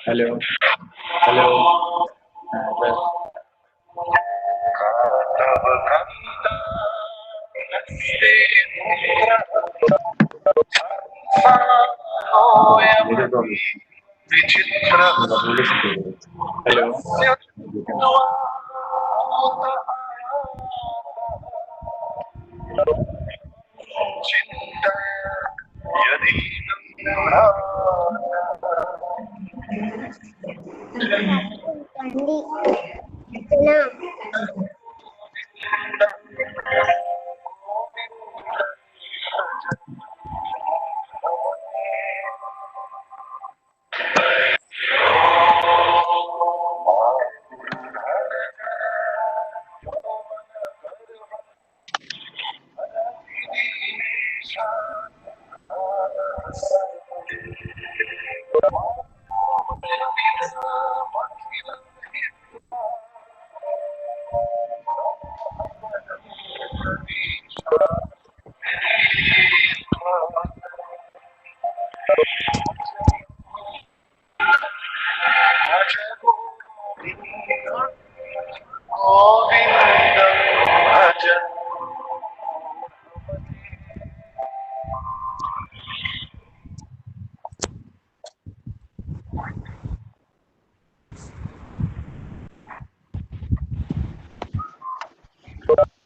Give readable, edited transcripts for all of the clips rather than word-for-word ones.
Hello. Hello.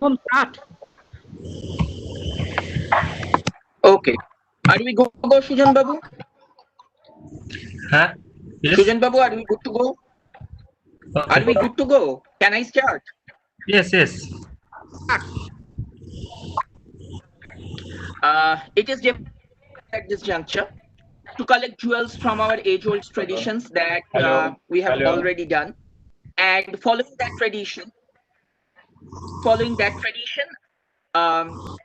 Start. Okay. Are we good to go, Sujan Babu? Huh? Yes. Sujan Babu, are we good to go? Okay. Are we good to go? Can I start? Yes, yes. It is at this juncture to collect jewels from our age-old traditions that we have already done, and following that tradition,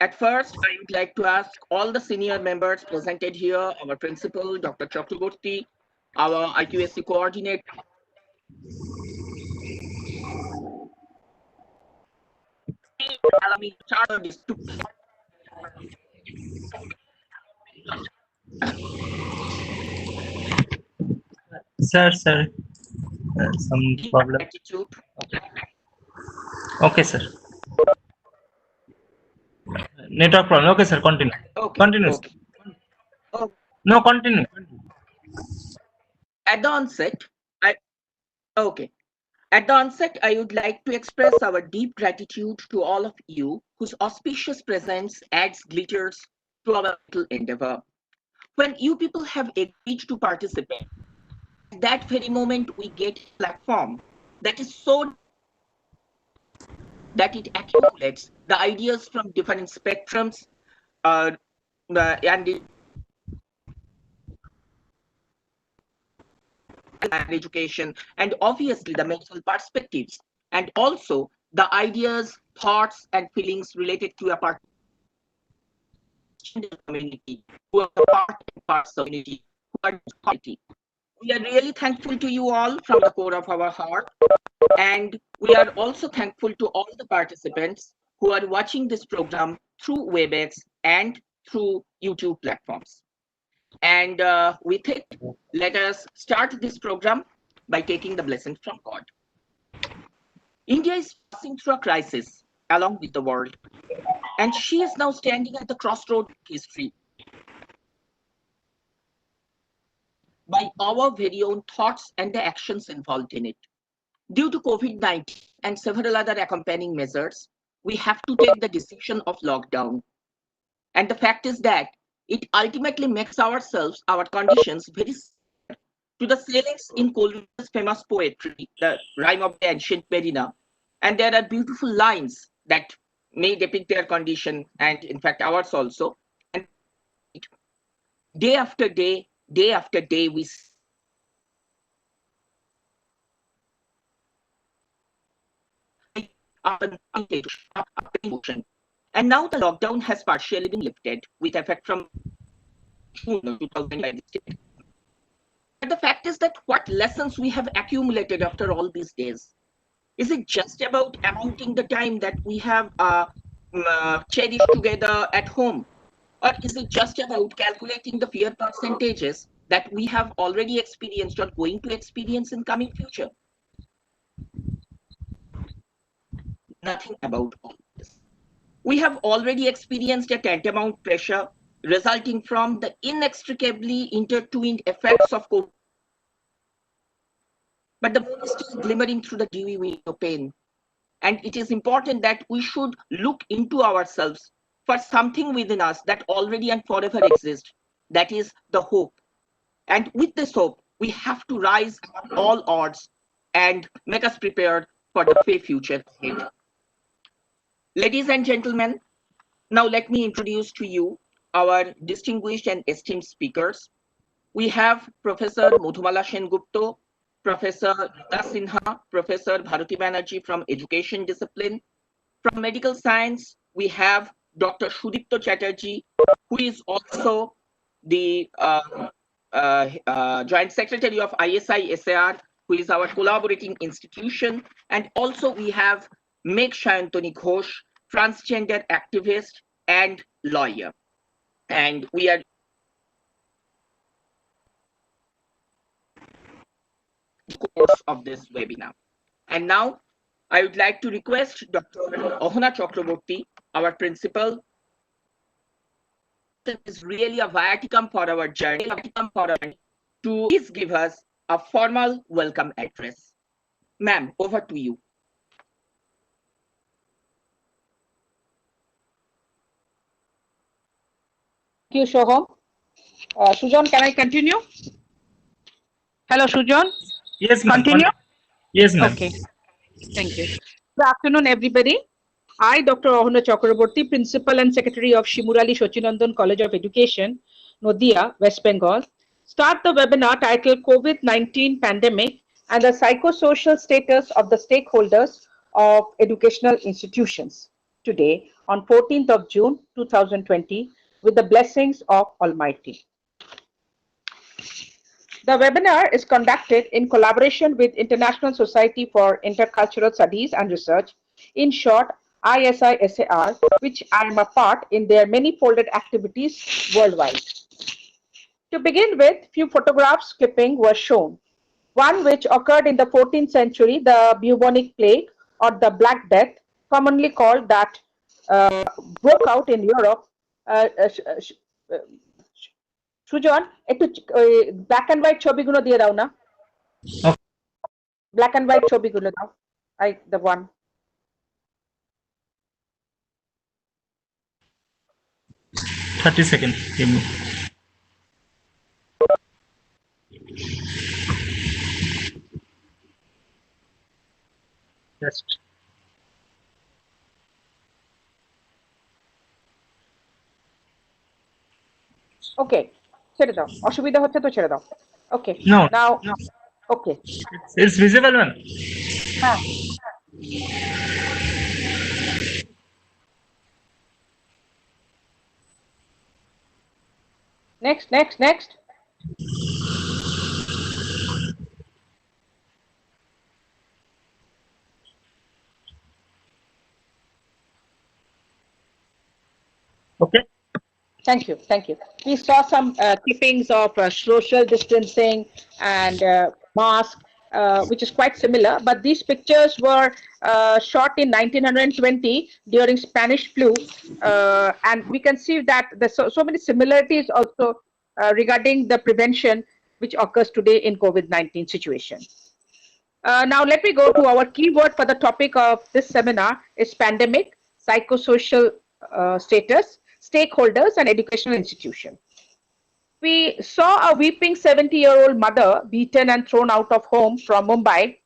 at first, I would like to ask all the senior members presented here, our principal, Dr. Chakraborty, our IQAC coordinator, allow me to start this. Sir, some problem. Attitude. Okay, sir. Network problem. Okay, sir. Continue. Okay. Continue. Okay. Oh. No, continue. At the onset, I would like to express our deep gratitude to all of you whose auspicious presence adds glitters to our little endeavor. When you people have agreed to participate, at that very moment we get a platform that is so that it accumulates the ideas from different spectrums and education, and obviously the mental perspectives, and also the ideas, thoughts, and feelings related to a part community, who are part and parts of community, who are community. We are really thankful to you all from the core of our heart, and we are also thankful to all the participants who are watching this program through WebEx and through YouTube platforms. And we think, let us start this program by taking the blessing from God. India is passing through a crisis along with the world, and she is now standing at the crossroad of history. By our very own thoughts and the actions involved in it. Due to COVID-19 and several other accompanying measures, we have to take the decision of lockdown. And the fact is that it ultimately makes our conditions very similar to the sailors in Coleridge's famous poetry, the Rime of the Ancient Mariner. And there are beautiful lines that may depict their condition, and in fact ours also. And day after day, we And now the lockdown has partially been lifted with effect from June 2020. But the fact is that what lessons we have accumulated after all these days? Is it just about amounting the time that we have cherished together at home? Or is it just about calculating the fear percentages that we have already experienced or going to experience in coming future? Nothing about all this. We have already experienced a tantamount pressure resulting from the inextricably intertwined effects of COVID. But the moon is still glimmering through the dewy window pane. And it is important that we should look into ourselves for something within us that already and forever exists. That is the hope. And with this hope, we have to rise above all odds and make us prepared for the future ahead. Ladies and gentlemen, now let me introduce to you our distinguished and esteemed speakers. We have Professor Madhumala Sengupta, Professor Rita Sinha, Professor Bharati Banerjee from Education Discipline. From Medical Science, we have Dr. Sudipto Chatterjee, who is also the Joint Secretary of ISISAR, who is our collaborating institution. And also we have Meg Shayantoni Ghosh, transgender activist and lawyer. And we are course of this webinar. And now I would like to request Dr. Ohana Chakraborty, our principal. It is really a viaticum for our journey, to please give us a formal welcome address. Ma'am, over to you. Thank you, Shoham. Sujan, can I continue? Hello, Sujan. Yes, ma'am. Continue? Yes, ma'am. Okay. Thank you. Good afternoon, everybody. I, Dr. Ohana Chakraborty, Principal and Secretary of Shimurali Sachinandan College of Education, Nadia, West Bengal, start the webinar titled COVID-19 Pandemic and the Psychosocial Status of the Stakeholders of Educational Institutions today on 14th of June 2020 with the blessings of Almighty. The webinar is conducted in collaboration with International Society for Intercultural Studies and Research, in short, ISISAR, which I am a part in their many-folded activities worldwide. To begin with, few photographs clipping were shown. One which occurred in the 14th century, the bubonic plague or the Black Death, commonly called that, broke out in Europe. Sujan একটু black and white ছবিগুলো দিয়ে দাও না black and white ছবিগুলো দাও the one 30 seconds. Give me. Just. ওকে ছেড়ে দাও অসুবিধা হচ্ছে তো ছেড়ে দাও ওকে No. Now okay It's visible, ma'am. হ্যাঁ next Okay. Thank you. We saw some clippings of social distancing and mask, which is quite similar, but these pictures were shot in 1920 during Spanish flu, and we can see that there's so many similarities also regarding the prevention which occurs today in COVID-19 situation. Now let me go to our keyword for the topic of this seminar is pandemic, psychosocial status, stakeholders and educational institution. We saw a weeping 70-year-old mother beaten and thrown out of home from Mumbai.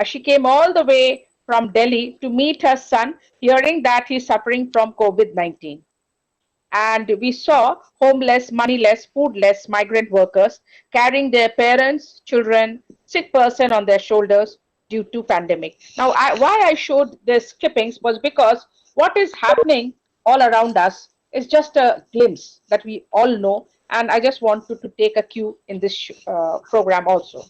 She came all the way from Delhi to meet her son, hearing that he's suffering from COVID-19. And we saw homeless, moneyless, foodless migrant workers carrying their parents, children, sick person on their shoulders due to pandemic. Now, why I showed these clippings was because what is happening all around us is just a glimpse that we all know, and I just want to take a cue in this program also.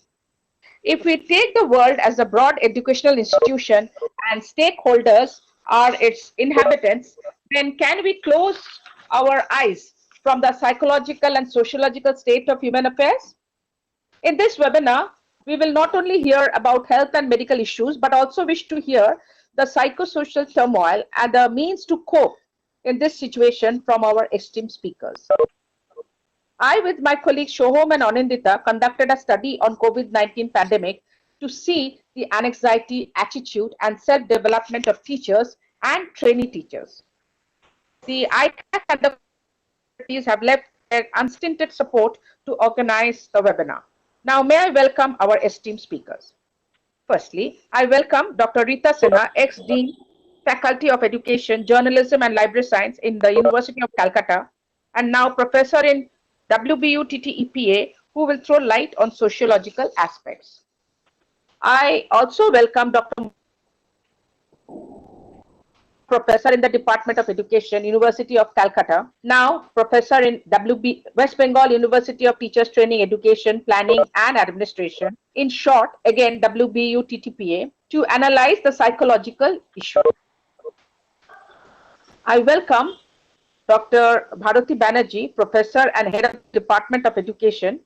If we take the world as a broad educational institution and stakeholders are its inhabitants, then can we close our eyes from the psychological and sociological state of human affairs? In this webinar, we will not only hear about health and medical issues, but also wish to hear the psychosocial turmoil and the means to cope in this situation from our esteemed speakers. I, with my colleagues Shohom and Anindita, conducted a study on COVID-19 pandemic to see the anxiety, attitude, and self-development of teachers and trainee teachers. The IQAC and the communities have left their unstinted support to organize the webinar. Now, may I welcome our esteemed speakers. Firstly, I welcome Dr. Rita Sinha, ex-Dean, Faculty of Education, Journalism and Library Science in the University of Calcutta, and now Professor in WBUTTEPA, who will throw light on sociological aspects. I also welcome Dr. Professor in the Department of Education, University of Calcutta, now Professor in West Bengal University of Teachers Training, Education, Planning and Administration, in short, again WBUTTPA, to analyze the psychological issue. I welcome Dr. Bharati Banerjee, Professor and Head of the Department of Education,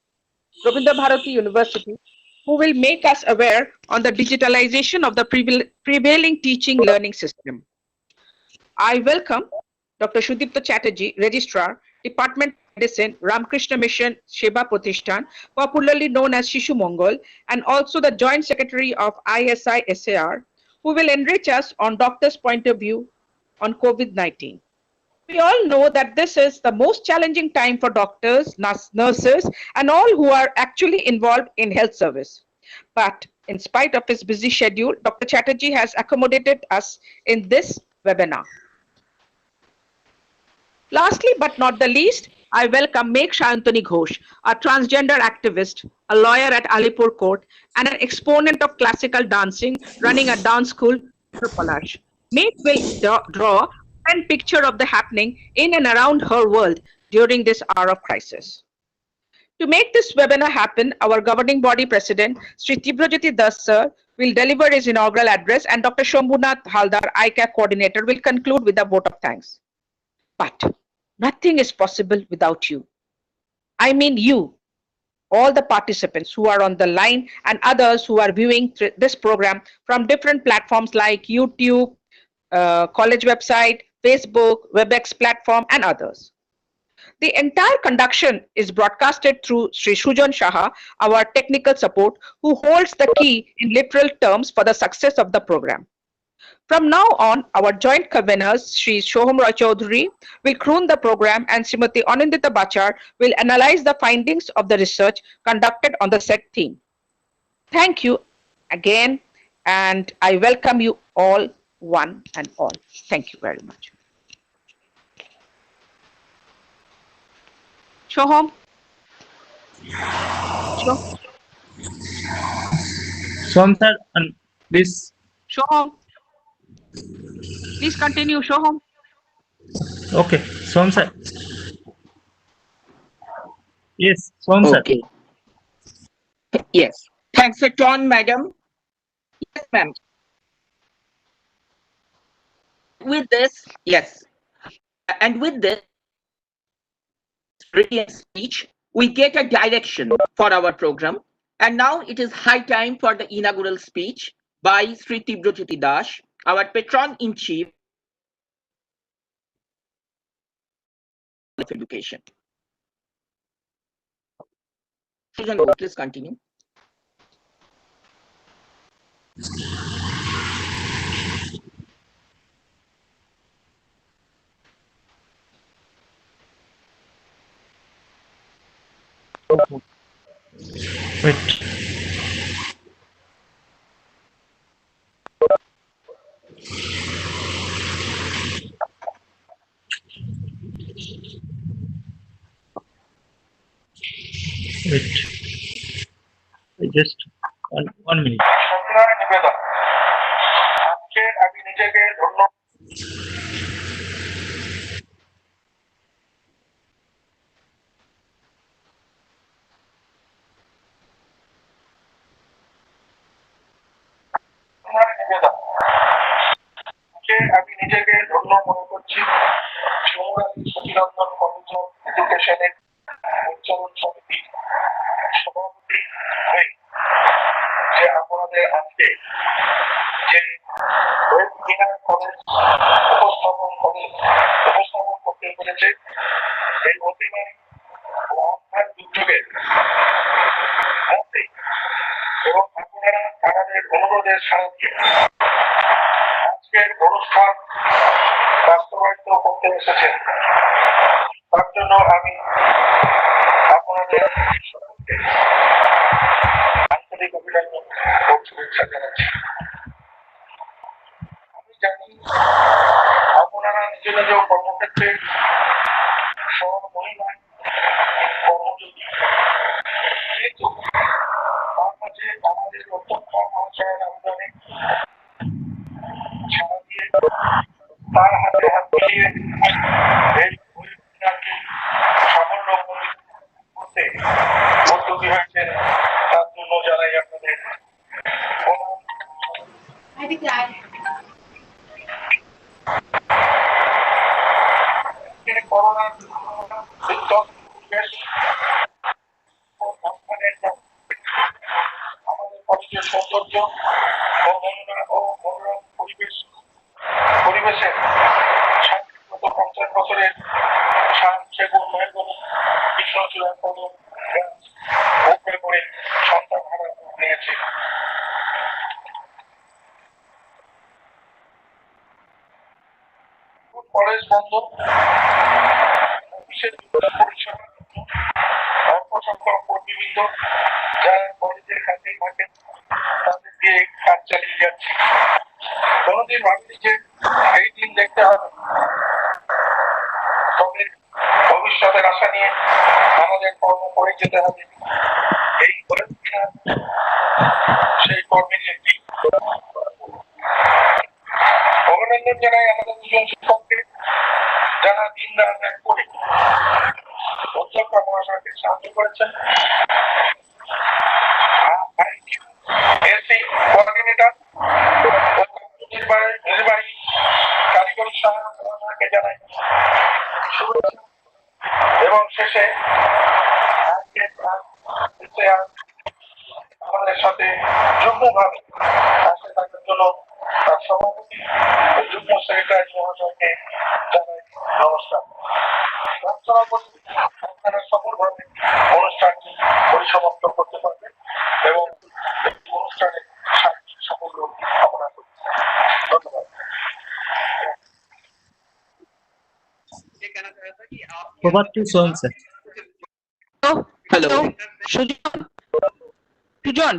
Rabindra Bharati University, who will make us aware on the digitalization of the prevailing teaching learning system. I welcome Dr. Sudipta Chatterjee, Registrar, Department of Medicine, Ramakrishna Mission Sheba Pratishthan, popularly known as Shishu Mongol, and also the Joint Secretary of ISISAR, who will enrich us on doctors' point of view on COVID-19. We all know that this is the most challenging time for doctors, nurses, and all who are actually involved in health service. But in spite of his busy schedule, Dr. Chatterjee has accommodated us in this webinar. Lastly, but not the least, I welcome Megh Shayantani Ghosh, a transgender activist, a lawyer at Alipur Court, and an exponent of classical dancing, running a dance school, Palash. Megh will draw a picture of the happening in and around her world during this hour of crisis. To make this webinar happen, our governing body president, Sri Tibrajyoti Das sir, will deliver his inaugural address, and Dr. Shambhunath Haldar, IQAC coordinator, will conclude with a vote of thanks. But nothing is possible without you. I mean you, all the participants who are on the line and others who are viewing this program from different platforms like YouTube, college website, Facebook, WebEx platform, and others. The entire conduction is broadcasted through Sri Sujan Shaha, our technical support, who holds the key in literal terms for the success of the program. From now on, our joint conveners, Sri Shoham Roy Chaudhary, will croon the program, and Srimati Anindita Bachar will analyze the findings of the research conducted on the said theme. Thank you again, and I welcome you all, one and all. Thank you very much. Shoham? Som sir, please. Shoham? Please continue, Shoham. Okay, Som sir. Yes, Som sir. Okay. Yes. Thanks a ton, madam. Yes, ma'am. With this, yes. And with this written speech, we get a direction for our program. And now it is high time for the inaugural speech by Sri Tibrajyoti Das, our patron-in-chief of education. Susan, please continue. Wait. Wait. Just one minute. নিবেদন আজকে আমি নিজেকে ধন্য নিবেদন আমি নিজেকে ধন্য মনে করছি শিমুরালী সচিনন্দন কলেজ অফ এডুকেশনের উচ্চারণ সমিতি সভাপতি হয়ে যে আপনাদের আজকে যে ওয়েবিনার কলেজ উপস্থাপন করতে পেরেছে এই ওয়েবিনার অনলাইন দুর্যোগের মধ্যে এবং আপনারা আমাদের অনুরোধের সাড়া দিয়ে আজকের অনুষ্ঠান বাস্তবায়িত করতে এসেছেন তার জন্য আমি আপনাদের সকলকে আন্তরিক অভিনন্দন ও শুভেচ্ছা জানাচ্ছি। আমি জানি আপনারা নিজ নিজ কর্মক্ষেত্রে স্বমহিমায় কর্মযোগী কিন্তু তার মাঝে আমাদের অত্যন্ত মহাশয়ের আবেদনে ছাড়া দিয়ে তার হাতে হাত মিলিয়ে এই ওয়েবিনারকে সাফল্য করতে উদ্যোগী হয়েছেন তার জন্য জানাই আপনাদের করোনা আমাদের কলেজের সৌন্দর্য ও মনোরম পরিবেশে 50 বছরের সেগুন মেহগনি কৃষ্ণচূড়ার কদম গাছ উপরে করে সন্তান হারা নিয়েছে। কলেজ বন্ধ অফিসের পরিষেবার জন্য অল্প সংখ্যক কর্মীবৃন্দ যারা কলেজের কাছেই থাকেন তাদের দিয়ে কাজ চালিয়ে যাচ্ছে। কোনদিন ভাবিনি যে এই দিন দেখতে হবে, তবে ভবিষ্যতের আশা নিয়ে আমাদের কর্ম করে যেতে হবে। এই সেই কর্মের একটি অভিনন্দন জানাই আমাদের দুজন শিক্ষককে যারা দিন রাত এক করে অধ্যক্ষ মহাশয়কে সাহায্য করেছেন। কোঅর্ডিনেটর নির্বাহী কারিগরি সহায়কে জানাই শুভেচ্ছা এবং শেষে আমাদের সাথে যুগ্মভাবে পাশে থাকার জন্য তার সভাপতি যুগ্ম সেক্রেটারি মহাশয়কে জানাই নমস্কার। প্রার্থনা করি আপনারা সফলভাবে অনুষ্ঠানটি পরিসমাপ্ত করতে পারবেন এবং অনুষ্ঠানের সার্বিক সাফল্য কামনা করি। ধন্যবাদ। Over to Soham sir. Hello. Sujan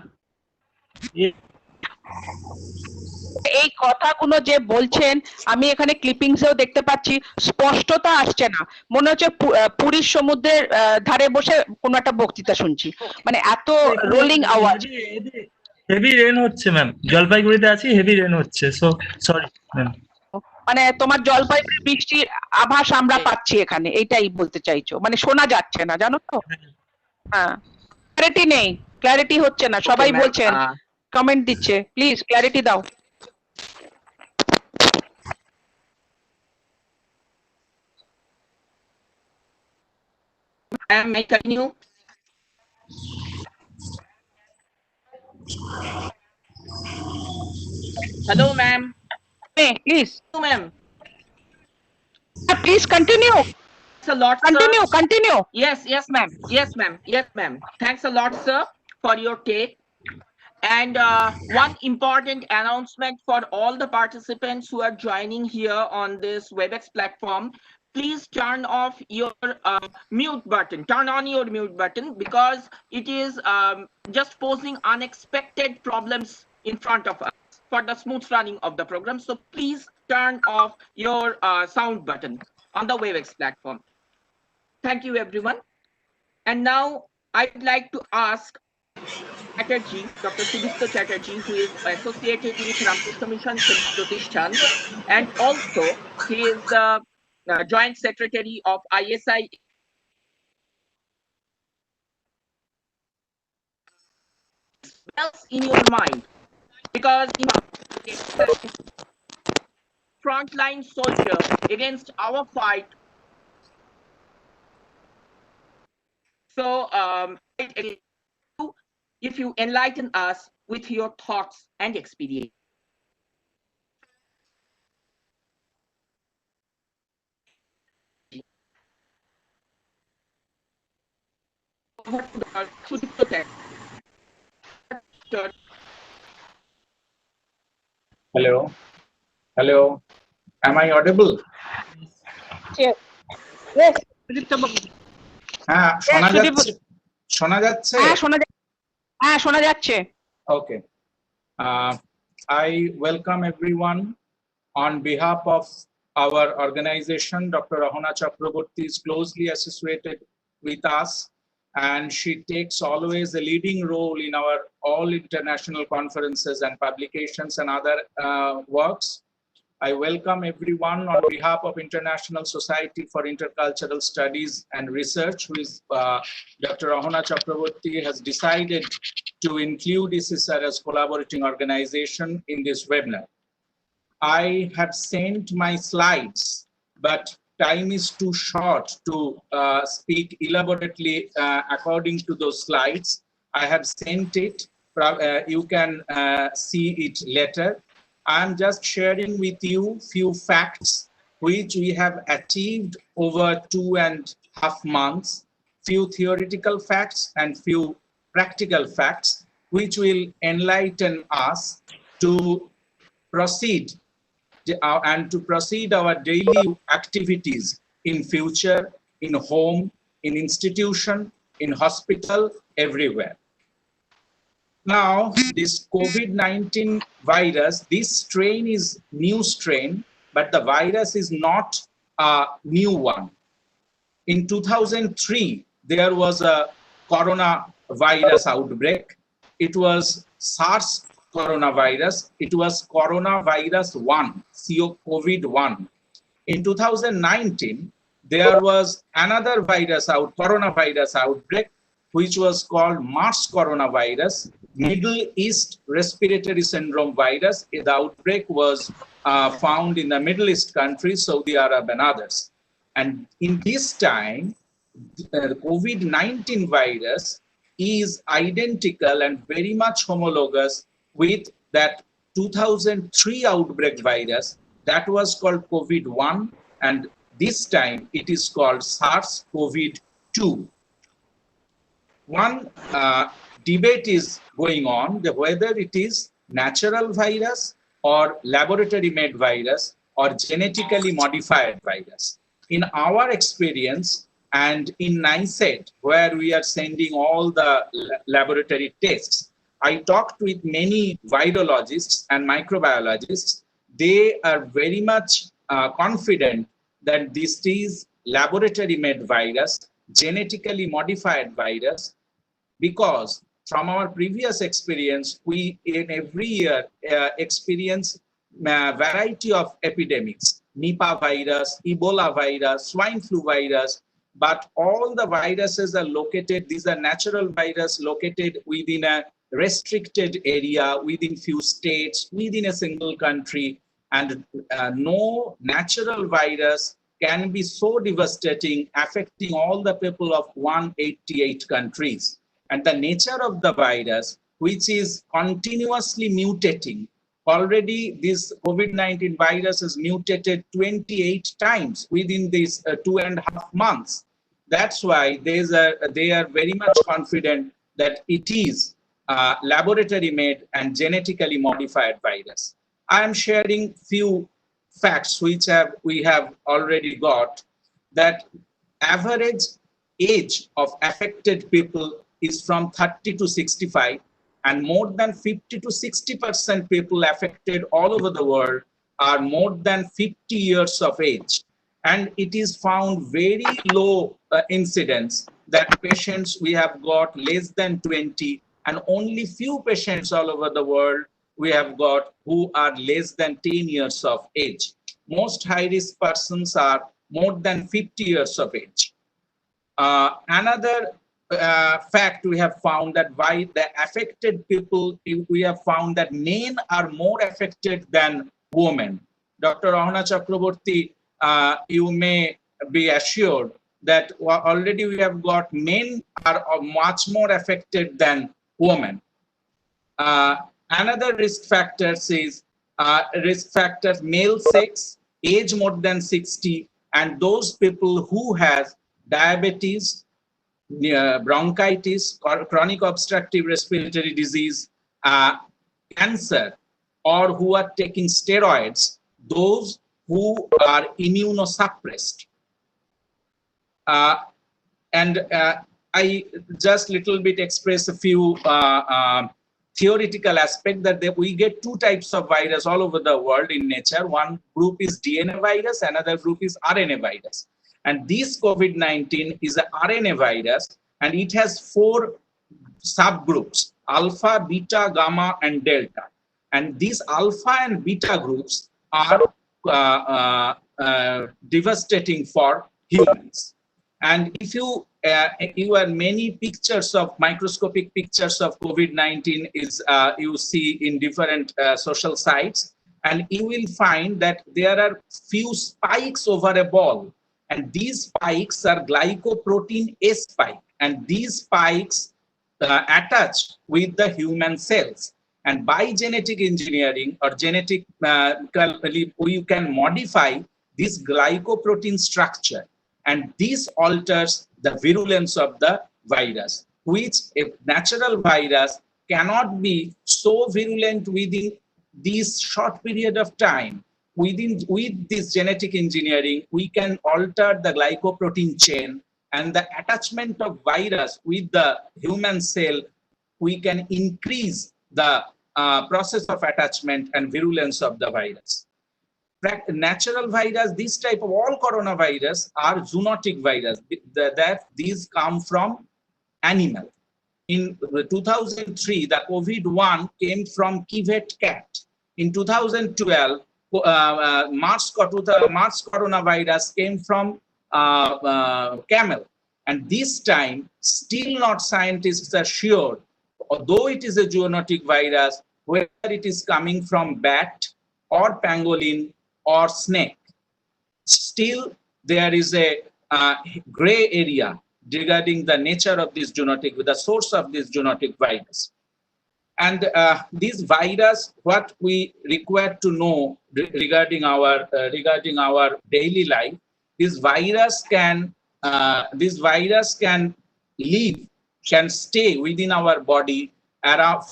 এই কথাগুলো যে বলছেন আমি এখানে ক্লিপিংসেও দেখতে পাচ্ছি, স্পষ্টতা আসছে না, মনে হচ্ছে পুরীর সমুদ্রের ধারে বসে কোনো একটা বক্তৃতা শুনছি, মানে এত রোলিং আওয়াজ। হেভি রেন হচ্ছে ম্যাম, জলপাইগুড়িতে আছি, হেভি রেন হচ্ছে, সো সরি ম্যাম। মানে তোমার জলপাইগুড়ি বৃষ্টির আভাস আমরা পাচ্ছি এখানে, এইটাই বলতে চাইছো, মানে শোনা যাচ্ছে না, জানো তো? হ্যাঁ, ক্ল্যারিটি নেই, ক্ল্যারিটি হচ্ছে না, সবাই বলছেন, কমেন্ট দিচ্ছে, প্লিজ ক্ল্যারিটি দাও। May I continue? Hello, ma'am. Please. Hello, ma'am. Please continue. Thanks a lot, continue, sir. Continue. Yes, ma'am. Yes, ma'am. Yes, ma'am. Thanks a lot, sir, for your take. And one important announcement for all the participants who are joining here on this WebEx platform. Please turn off your mute button. Turn on your mute button because it is just posing unexpected problems in front of us for the smooth running of the program. So please turn off your sound button on the WebEx platform. Thank you, everyone. And now I'd like to ask Chatterjee, Dr. Sudipta Chatterjee, who is associated with Ramakrishna Mission Pratishthan, and also he is the Joint Secretary of ISI. Else in your mind, because frontline soldier against our fight. So if you enlighten us with your thoughts and experience. Hello. Hello. Am I audible? Yes. Yes. Sudipta babu. হ্যাঁ শোনা Yes, যাচ্ছে শোনা যাচ্ছে শোনা যাচ্ছে Okay. I welcome everyone on behalf of our organization. Dr. Rahona Chakraborty is closely associated with us, and she takes always a leading role in our all international conferences and publications and other works. I welcome everyone on behalf of International Society for Intercultural Studies and Research, who is Dr. Rahona Chakraborty has decided to include ISISAR as collaborating organization in this webinar. I have sent my slides, but time is too short to speak elaborately according to those slides. I have sent it. You can see it later. I'm just sharing with you few facts which we have achieved over 2.5 months, few theoretical facts and few practical facts, which will enlighten us to proceed our daily activities in future, in home, in institution, in hospital, everywhere. Now, this COVID-19 virus, this strain is new strain, but the virus is not a new one. In 2003, there was a coronavirus outbreak. It was SARS coronavirus. It was coronavirus 1, COVID-1. In 2019, there was another coronavirus outbreak, which was called MERS coronavirus, Middle East Respiratory Syndrome virus. The outbreak was found in the Middle East countries, Saudi Arabia and others. And in this time, the COVID-19 virus is identical and very much homologous with that 2003 outbreak virus that was called COVID-1, and this time it is called SARS-CoV-2. One debate is going on whether it is natural virus or laboratory made virus or genetically modified virus. In our experience and in NICET, where we are sending all the laboratory tests, I talked with many virologists and microbiologists. They are very much confident that this is laboratory made virus, genetically modified virus, because from our previous experience, we in every year experience variety of epidemics, Nipah virus, Ebola virus, swine flu virus, but all the viruses are located, these are natural viruses located within a restricted area, within few states, within a single country, and no natural virus can be so devastating, affecting all the people of 188 countries. And the nature of the virus, which is continuously mutating. Already this COVID-19 virus is mutated 28 times within these 2.5 months. That's why they are very much confident that it is laboratory made and genetically modified virus. I am sharing few facts which we have already got, that average age of affected people is from 30 to 65, and more than 50 to 60% people affected all over the world are more than 50 years of age. And it is found very low incidence that patients we have got less than 20 and only few patients all over the world we have got who are less than 10 years of age. Most high-risk persons are more than 50 years of age. Another fact we have found that by the affected people, we have found that men are more affected than women. Dr. Ahana Chakraborty, you may be assured that already we have got men are much more affected than women. Another risk factors is male sex, age more than 60, and those people who have diabetes, bronchitis, chronic obstructive respiratory disease, cancer, or who are taking steroids, those who are immunosuppressed. I just little bit express a few theoretical aspect that we get two types of virus all over the world in nature. One group is DNA virus, another group is RNA virus. And this COVID-19 is an RNA virus, and it has 4 subgroups: alpha, beta, gamma, and delta. And these alpha and beta groups are devastating for humans. And if you are many pictures of microscopic pictures of COVID-19 is you see in different social sites, and you will find that there are few spikes over a ball, and these spikes are glycoprotein A spike, and these spikes attach with the human cells. And by genetic engineering or genetic, you can modify this glycoprotein structure, and this alters the virulence of the virus, which a natural virus cannot be so virulent within this short period of time. With this genetic engineering, we can alter the glycoprotein chain, and the attachment of virus with the human cell, we can increase the process of attachment and virulence of the virus. Natural virus, this type of all coronavirus are zoonotic virus, that these come from animal. In 2003, the COVID-1 came from civet cat. In 2012, Mars coronavirus came from camel. And this time, still not scientists are sure, although it is a zoonotic virus, whether it is coming from bat or pangolin or snake. Still, there is a gray area regarding the nature of this zoonotic, the source of this zoonotic virus. And this virus, what we require to know regarding our daily life, this virus can stay within our body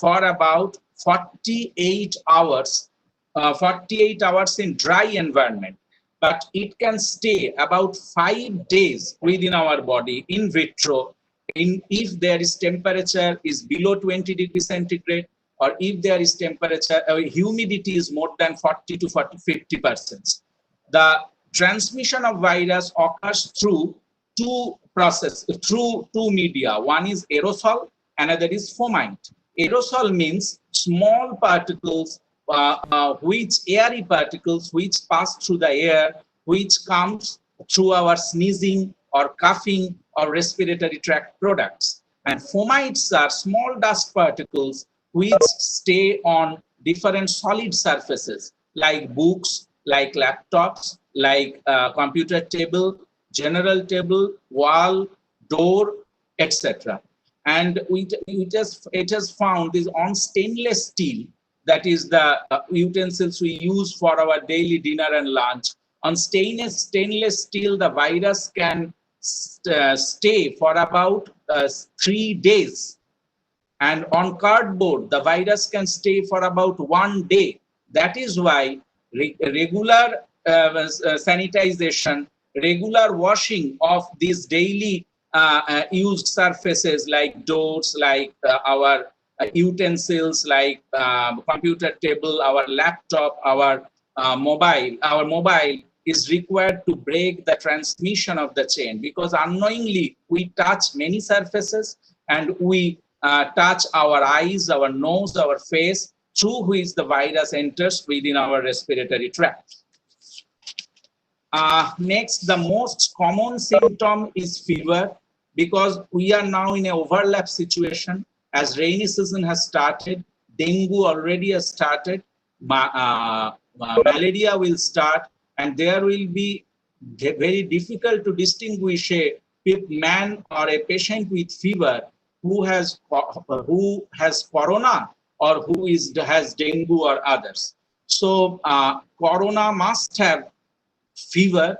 for about 48 hours. 48 hours in dry environment, but it can stay about 5 days within our body in vitro if there is temperature is below 20 degrees centigrade, or if there is temperature humidity is more than 40 to 50%. The transmission of virus occurs through two media. One is aerosol, another is fomite. Aerosol means small particles, airy particles which pass through the air, which comes through our sneezing or coughing or respiratory tract products. And fomites are small dust particles which stay on different solid surfaces like books, like laptops, like computer table, general table, wall, door, etc. And it has found this on stainless steel, that is the utensils we use for our daily dinner and lunch. On stainless steel, the virus can stay for about 3 days. And on cardboard, the virus can stay for about 1 day. That is why regular sanitization, regular washing of these daily used surfaces like doors, like our utensils, like computer table, our laptop, our mobile is required to break the transmission of the chain, because unknowingly we touch many surfaces and we touch our eyes, our nose, our face, through which the virus enters within our respiratory tract. Next, the most common symptom is fever, because we are now in an overlap situation. As rainy season has started, dengue already has started, malaria will start, and there will be very difficult to distinguish a man or a patient with fever who has corona or who has dengue or others. So corona must have fever.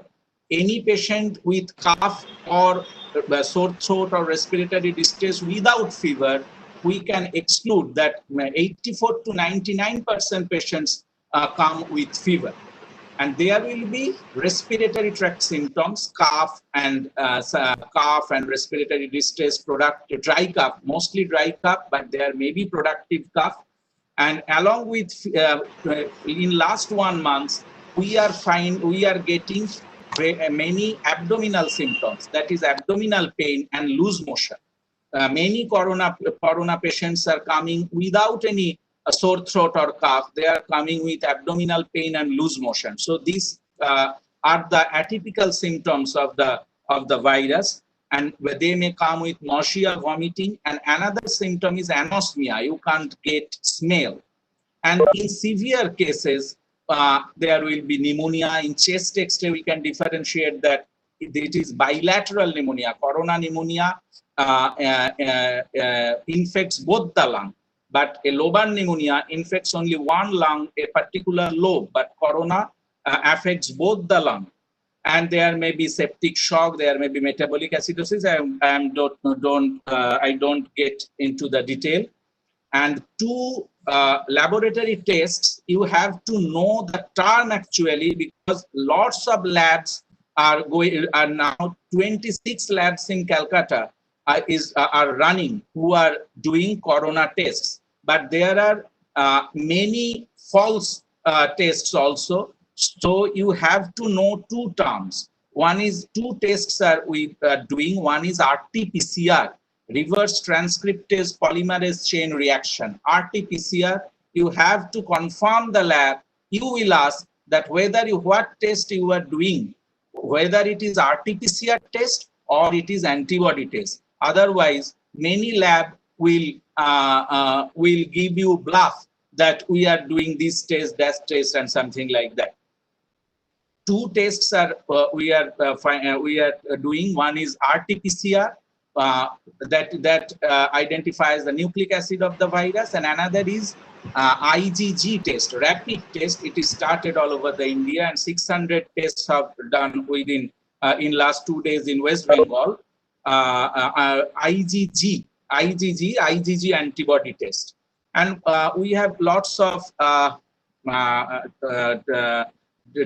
Any patient with cough or sore throat or respiratory distress without fever, we can exclude that 84 to 99% patients come with fever. And there will be respiratory tract symptoms, cough and respiratory distress, dry cough, mostly dry cough, but there may be productive cough. And along with in last 1 month, we are getting many abdominal symptoms, that is abdominal pain and loose motion. Many corona patients are coming without any sore throat or cough. They are coming with abdominal pain and loose motion. So these are the atypical symptoms of the virus, and they may come with nausea, vomiting, and another symptom is anosmia. You can't get smell. And in severe cases, there will be pneumonia. In chest X-ray, we can differentiate that it is bilateral pneumonia. Corona pneumonia infects both the lung, but a lobar pneumonia infects only one lung, a particular lobe, but corona affects both the lung. And there may be septic shock, there may be metabolic acidosis. I don't get into the detail. And two laboratory tests, you have to know the term actually, because lots of labs are now 26 labs in Calcutta are running who are doing corona tests. But there are many false tests also. So you have to know two terms. One is two tests are we doing. One is RT-PCR, reverse transcriptase polymerase chain reaction. RT-PCR, you have to confirm the lab. You will ask that what test you are doing, whether it is RT-PCR test or it is antibody test. Otherwise, many lab will give you bluff that we are doing this test, that test, and something like that. Two tests are we are doing. One is RT-PCR that identifies the nucleic acid of the virus, and another is IgG test, rapid test. It is started all over the India, and 600 tests have done within in last 2 days in West Bengal. IgG antibody test, and we have lots of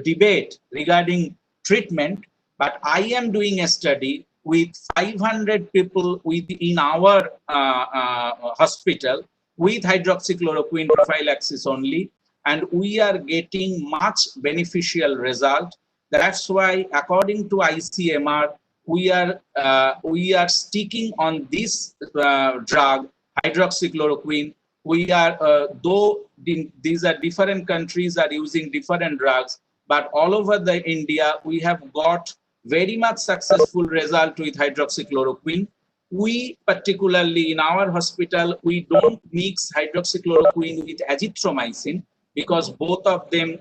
debate regarding treatment, but I am doing a study with 500 people in our hospital with hydroxychloroquine prophylaxis only, and we are getting much beneficial result. That's why, according to ICMR, we are sticking on this drug, hydroxychloroquine. We are though these are different countries are using different drugs, but all over the India we have got very much successful result with hydroxychloroquine. We particularly in our hospital, we don't mix hydroxychloroquine with azithromycin because both of them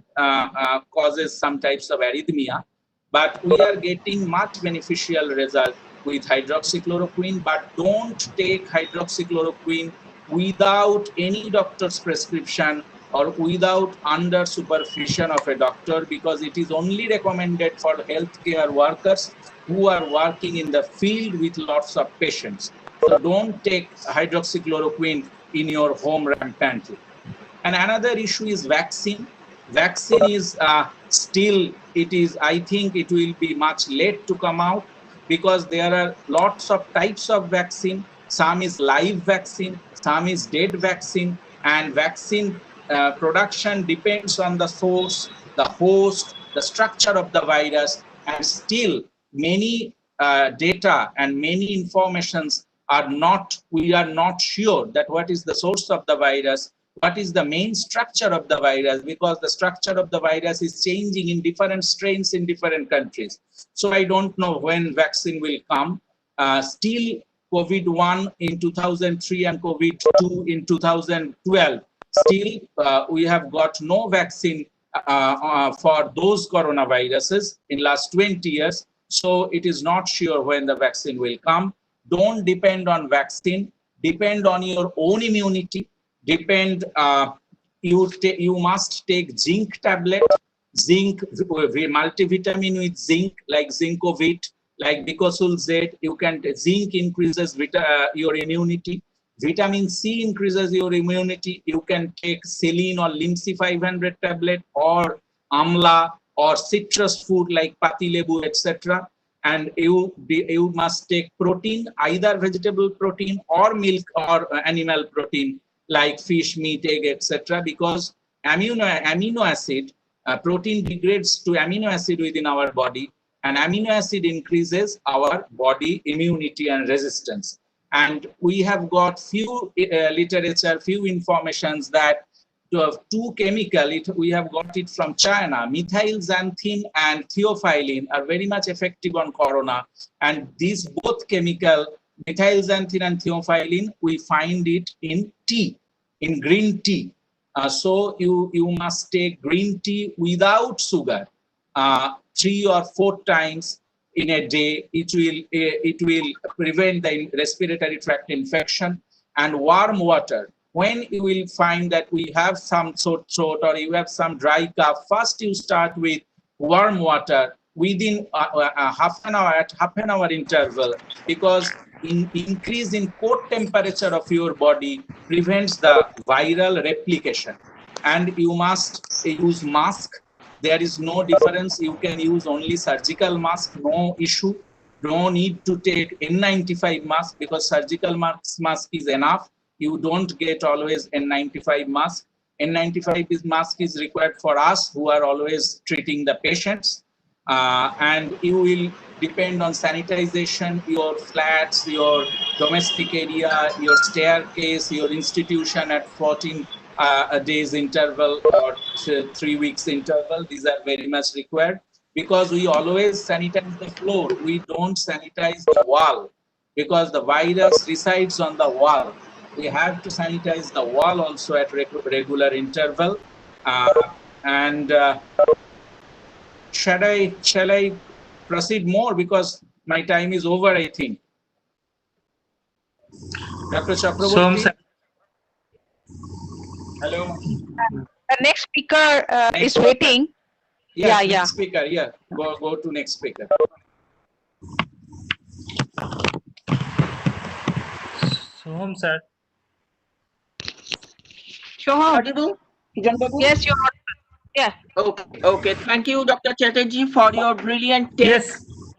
causes some types of arrhythmia. But we are getting much beneficial result with hydroxychloroquine. But don't take hydroxychloroquine without any doctor's prescription or without under supervision of a doctor, because it is only recommended for healthcare workers who are working in the field with lots of patients. So don't take hydroxychloroquine in your home rampantly. And another issue is vaccine. Vaccine is still, I think it will be much late to come out, because there are lots of types of vaccine. Some is live vaccine, some is dead vaccine, and vaccine production depends on the source, the host, the structure of the virus, and still many data and many informations we are not sure that what is the source of the virus, what is the main structure of the virus, because the structure of the virus is changing in different strains in different countries. So I don't know when vaccine will come. Still, COVID-1 in 2003 and COVID-2 in 2012, still we have got no vaccine for those coronaviruses in last 20 years. So it is not sure when the vaccine will come. Don't depend on vaccine, depend on your own immunity. You must take zinc tablet, zinc multivitamin with zinc, like Zincovit, like Bicosul Z. Zinc increases your immunity. Vitamin C increases your immunity. You can take Selene or Limsi 500 tablet, or Amla, or citrus food like Patilebu, etc. And you must take protein, either vegetable protein or milk or animal protein like fish, meat, egg, etc. Because amino acid, protein degrades to amino acid within our body, and amino acid increases our body immunity and resistance. And we have got few literature, few informations that two chemical, we have got it from China, methylxanthine and theophylline, are very much effective on corona. And these both chemical, methylxanthine and theophylline, we find it in tea, in green tea. So you must take green tea without sugar 3 or 4 times in a day. It will prevent the respiratory tract infection. And warm water, when you will find that we have some sore throat or you have some dry cough, first you start with warm water within half an hour interval, because increase in core temperature of your body prevents the viral replication. And you must use mask. There is no difference. You can use only surgical mask, no issue. No need to take N95 mask, because surgical mask is enough. You don't get always N95 mask. N95 mask is required for us who are always treating the patients. And you will depend on sanitization, your flats, your domestic area, your staircase, your institution at 14 days interval or 3 weeks interval. These are very much required, because we always sanitize the floor. We don't sanitize the wall, because the virus resides on the wall. We have to sanitize the wall also at regular interval. Shall I proceed more, because my time is over, I think. Dr. Chakraborty. Hello. The next speaker is waiting. Yes, next speaker. Yeah, go to next speaker. Soham sir. Shoham. Yes, you're audible. Yeah. Okay. Thank you, Dr. Chatterjee, for your brilliant take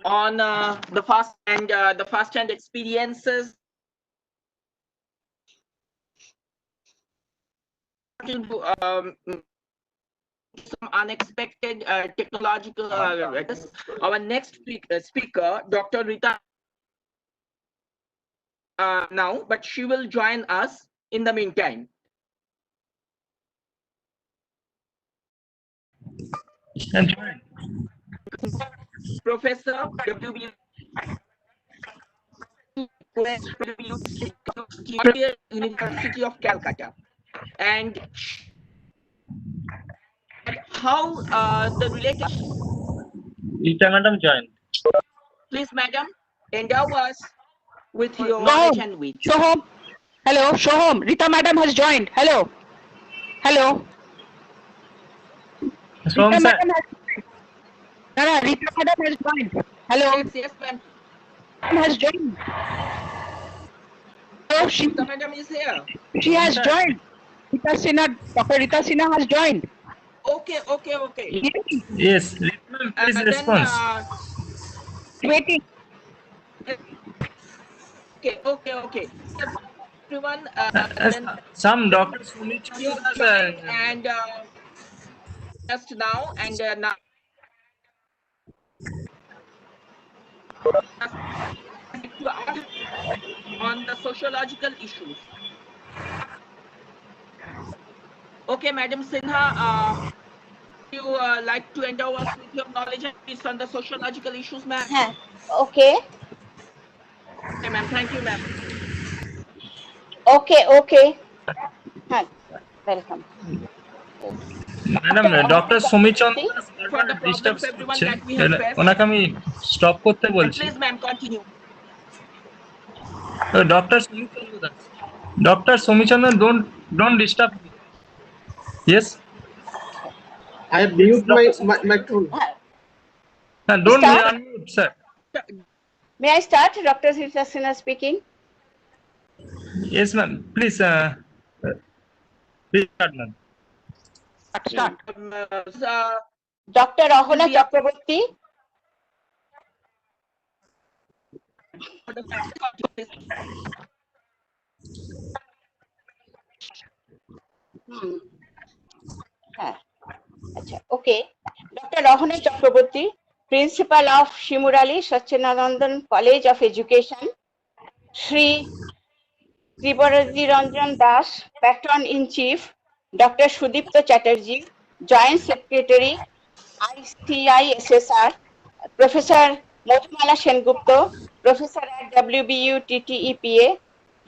on the first-hand experiences. Some unexpected technological our next speaker, Dr. Rita, now, but she will join us in the meantime. Professor WBUTTEPA, University of Calcutta, and how the related. Rita madam joined. Please, madam, endow us with your knowledge and wit. Shoham. Hello, Shoham. Rita madam has joined. Hello. Soham sir. Rita madam has joined. Hello. Yes, ma'am. Has joined. Oh, Rita madam is here. She has joined. Dr. Rita Sinha has joined. Okay. Yes, Rita ma'am, please respond. Waiting. Okay. Everyone, some doctors and just now and now. on the sociological issues. Okay, Madam Sinha, you like to endow us with your knowledge and tips on the sociological issues, ma'am? Okay. Okay, ma'am. Thank you, ma'am. Okay. Welcome. Madam doctor Samichandra For বারবার the disturb problems everyone করছে that we have faced. ওনাকে আমি stop করতে And বলছি please, ma'am, continue. Doctor Samichandra don't disturb me. Yes. I have mute my microphone. Don't Start. unmute, sir. May I start? Dr. Rita Sinha speaking. Yes, ma'am. Please, please start, ma'am. Start. Dr. Ahona Chakraborty. Okay. Dr. Ahona Chakraborty, Principal of Shimurali Sachinandan College of Education. Shri Banerjee Ranjan Das, Patron-in-Chief, Dr. Sudipta Chatterjee, Joint Secretary, ISISAR, Professor Madhumala Sengupta, Professor at WBUTTEPA,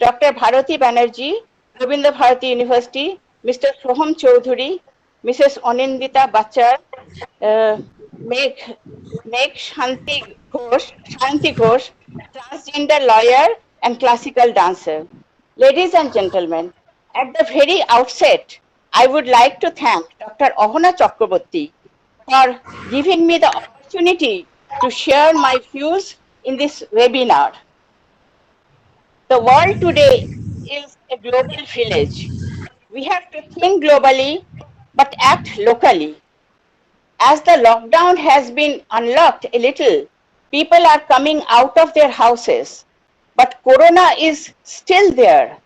Dr. Bharati Banerjee, Rabindra Bharati University, Mr. Soham Choudhury, Mrs. Anindita Bachar, Meg Shanti Ghosh, transgender lawyer and classical dancer. Ladies and gentlemen, at the very outset, I would like to thank Dr. Ahona Chakraborty for giving me the opportunity to share my views in this webinar. The world today is a global village. We have to think globally but act locally. As the lockdown has been unlocked a little, people are coming out of their houses, but Corona is still there.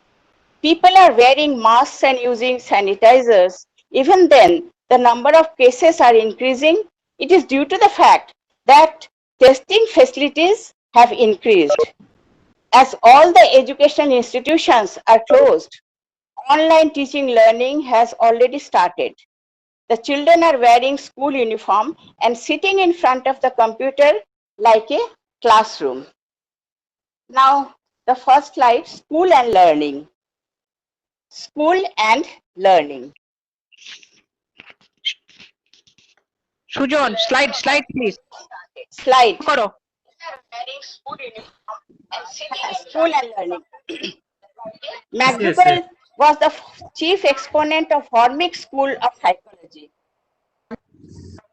People are wearing masks and using sanitizers. Even then, the number of cases are increasing. It is due to the fact that testing facilities have increased. As all the education institutions are closed, online teaching learning has already started. The children are wearing school uniform and sitting in front of the computer like a classroom. Now, the first slide, school and learning. School and learning. Sujon, slide please. Slide. Koro. School and learning. McDougall was the chief exponent of Hormick School of Psychology,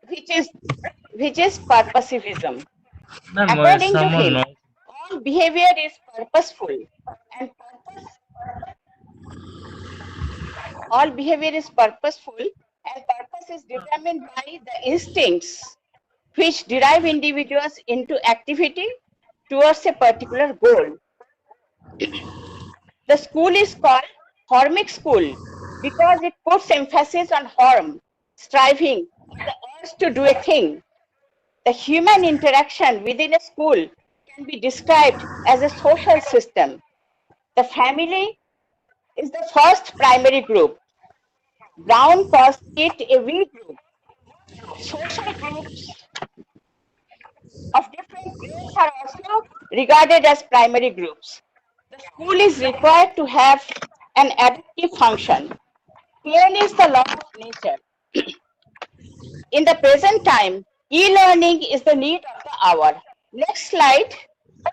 which is purposivism. According to him, all behavior is purposeful, and purpose is determined by the instincts which drive individuals into activity towards a particular goal. The school is called Hormick School because it puts emphasis on harm, striving, or the urge to do a thing. The human interaction within a school can be described as a social system. The family is the first primary group. Brown calls it a V group. Social groups of different grades are also regarded as primary groups. The school is required to have an adaptive function. Pain is the law of nature. In the present time, e-learning is the need of the hour. Next slide,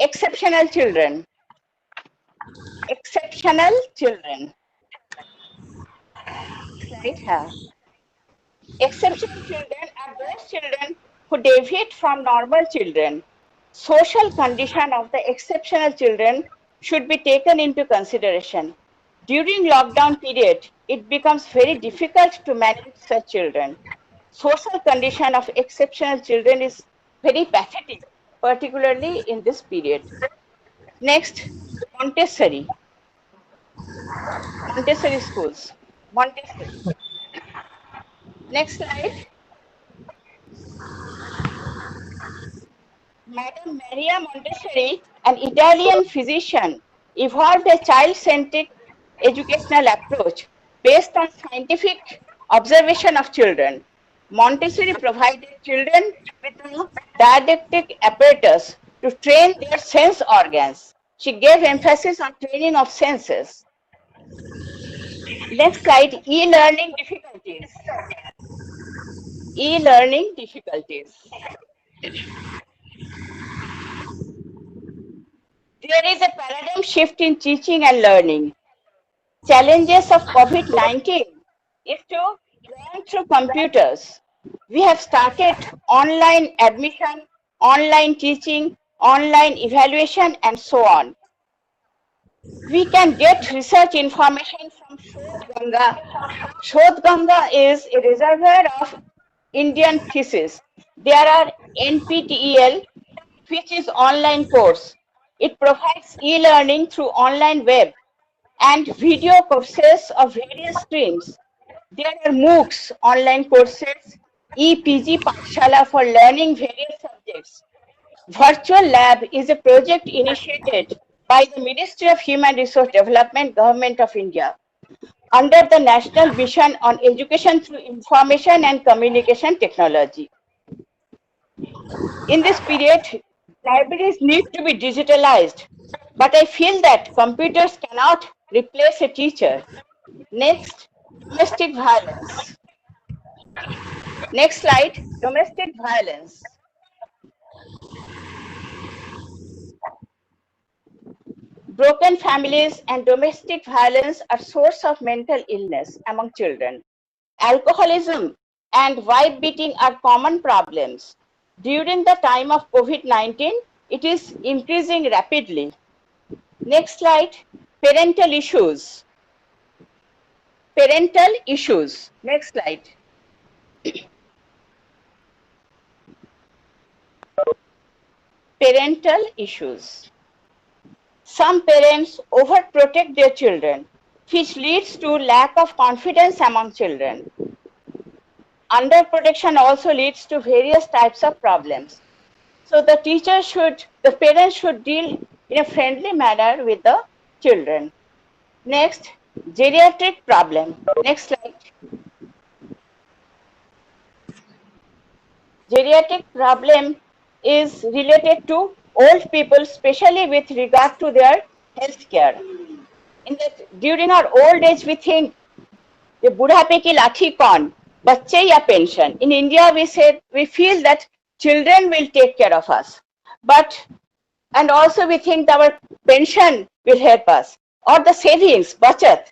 exceptional children. Exceptional children. Slide here. Exceptional children are those children who deviate from normal children. Social condition of the exceptional children should be taken into consideration. During lockdown period, it becomes very difficult to manage such children. Social condition of exceptional children is very pathetic, particularly in this period. Next, Montessori schools. Montessori. Next slide. Madam Maria Montessori, an Italian physician evolved a child-centric educational approach based on scientific observation of children. Montessori provided children with a didactic apparatus to train their sense organs. She gave emphasis on training of senses. Next slide, e-learning difficulties. E-learning difficulties. There is a paradigm shift in teaching and learning. Challenges of COVID-19 is to learn through computers. We have started online admission, online teaching, online evaluation, and so on. We can get research information from Shodh Ganga. Shodh Ganga is a reservoir of Indian thesis. There are NPTEL, which is online course. It provides e-learning through online web and video courses of various streams. There are MOOCs, online courses, e-PG Pathshala for learning various subjects. Virtual Lab is a project initiated by the Ministry of Human Resource Development, Government of India, under the National Mission on Education through Information and Communication Technology. In this period, libraries need to be digitalized, but I feel that computers cannot replace a teacher. Next, domestic violence. Next slide, domestic violence. Broken families and domestic violence are source of mental illness among children. Alcoholism and wife beating are common problems. During the time of COVID-19, it is increasing rapidly. Next slide, parental issues. Parental issues. Next slide. Parental issues. Some parents overprotect their children, which leads to lack of confidence among children. Underprotection also leads to various types of problems. So the parents should deal in a friendly manner with the children. Next, geriatric problem. Next slide. Geriatric problem is related to old people, especially with regard to their health care. During our old age, we think, the budhape ki lathi kaun, bacche ya pension. In India, we feel that children will take care of us. And also we think our pension will help us. Or the savings, bachat.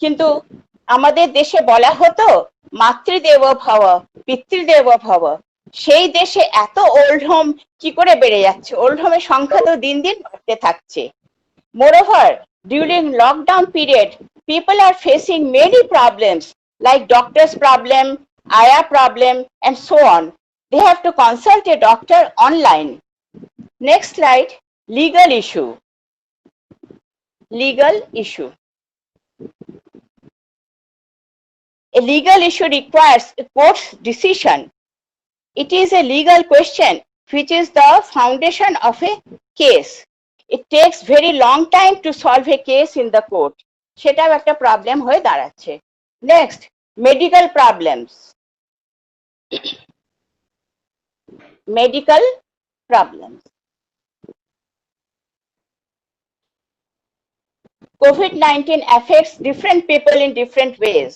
Kintu, amader deshe bola hoto, matrideva bhava, pitrideva bhava. সেই দেশে এত old home কি করে বেড়ে যাচ্ছে, old হোমের সংখ্যা তো দিন দিন বাড়তে থাকছে। Moreover, during lockdown period, people are facing many problems like doctor's problem, aya problem, and so on. They have to consult a doctor online. Next slide, legal issue. Legal issue. A legal issue requires a court's decision. It is a legal question which is the foundation of a case. It takes very long time to solve a case in the court. সেটাও একটা problem হয়ে দাঁড়াচ্ছে। Next, medical problems. Medical problems. COVID-19 affects different people in different ways.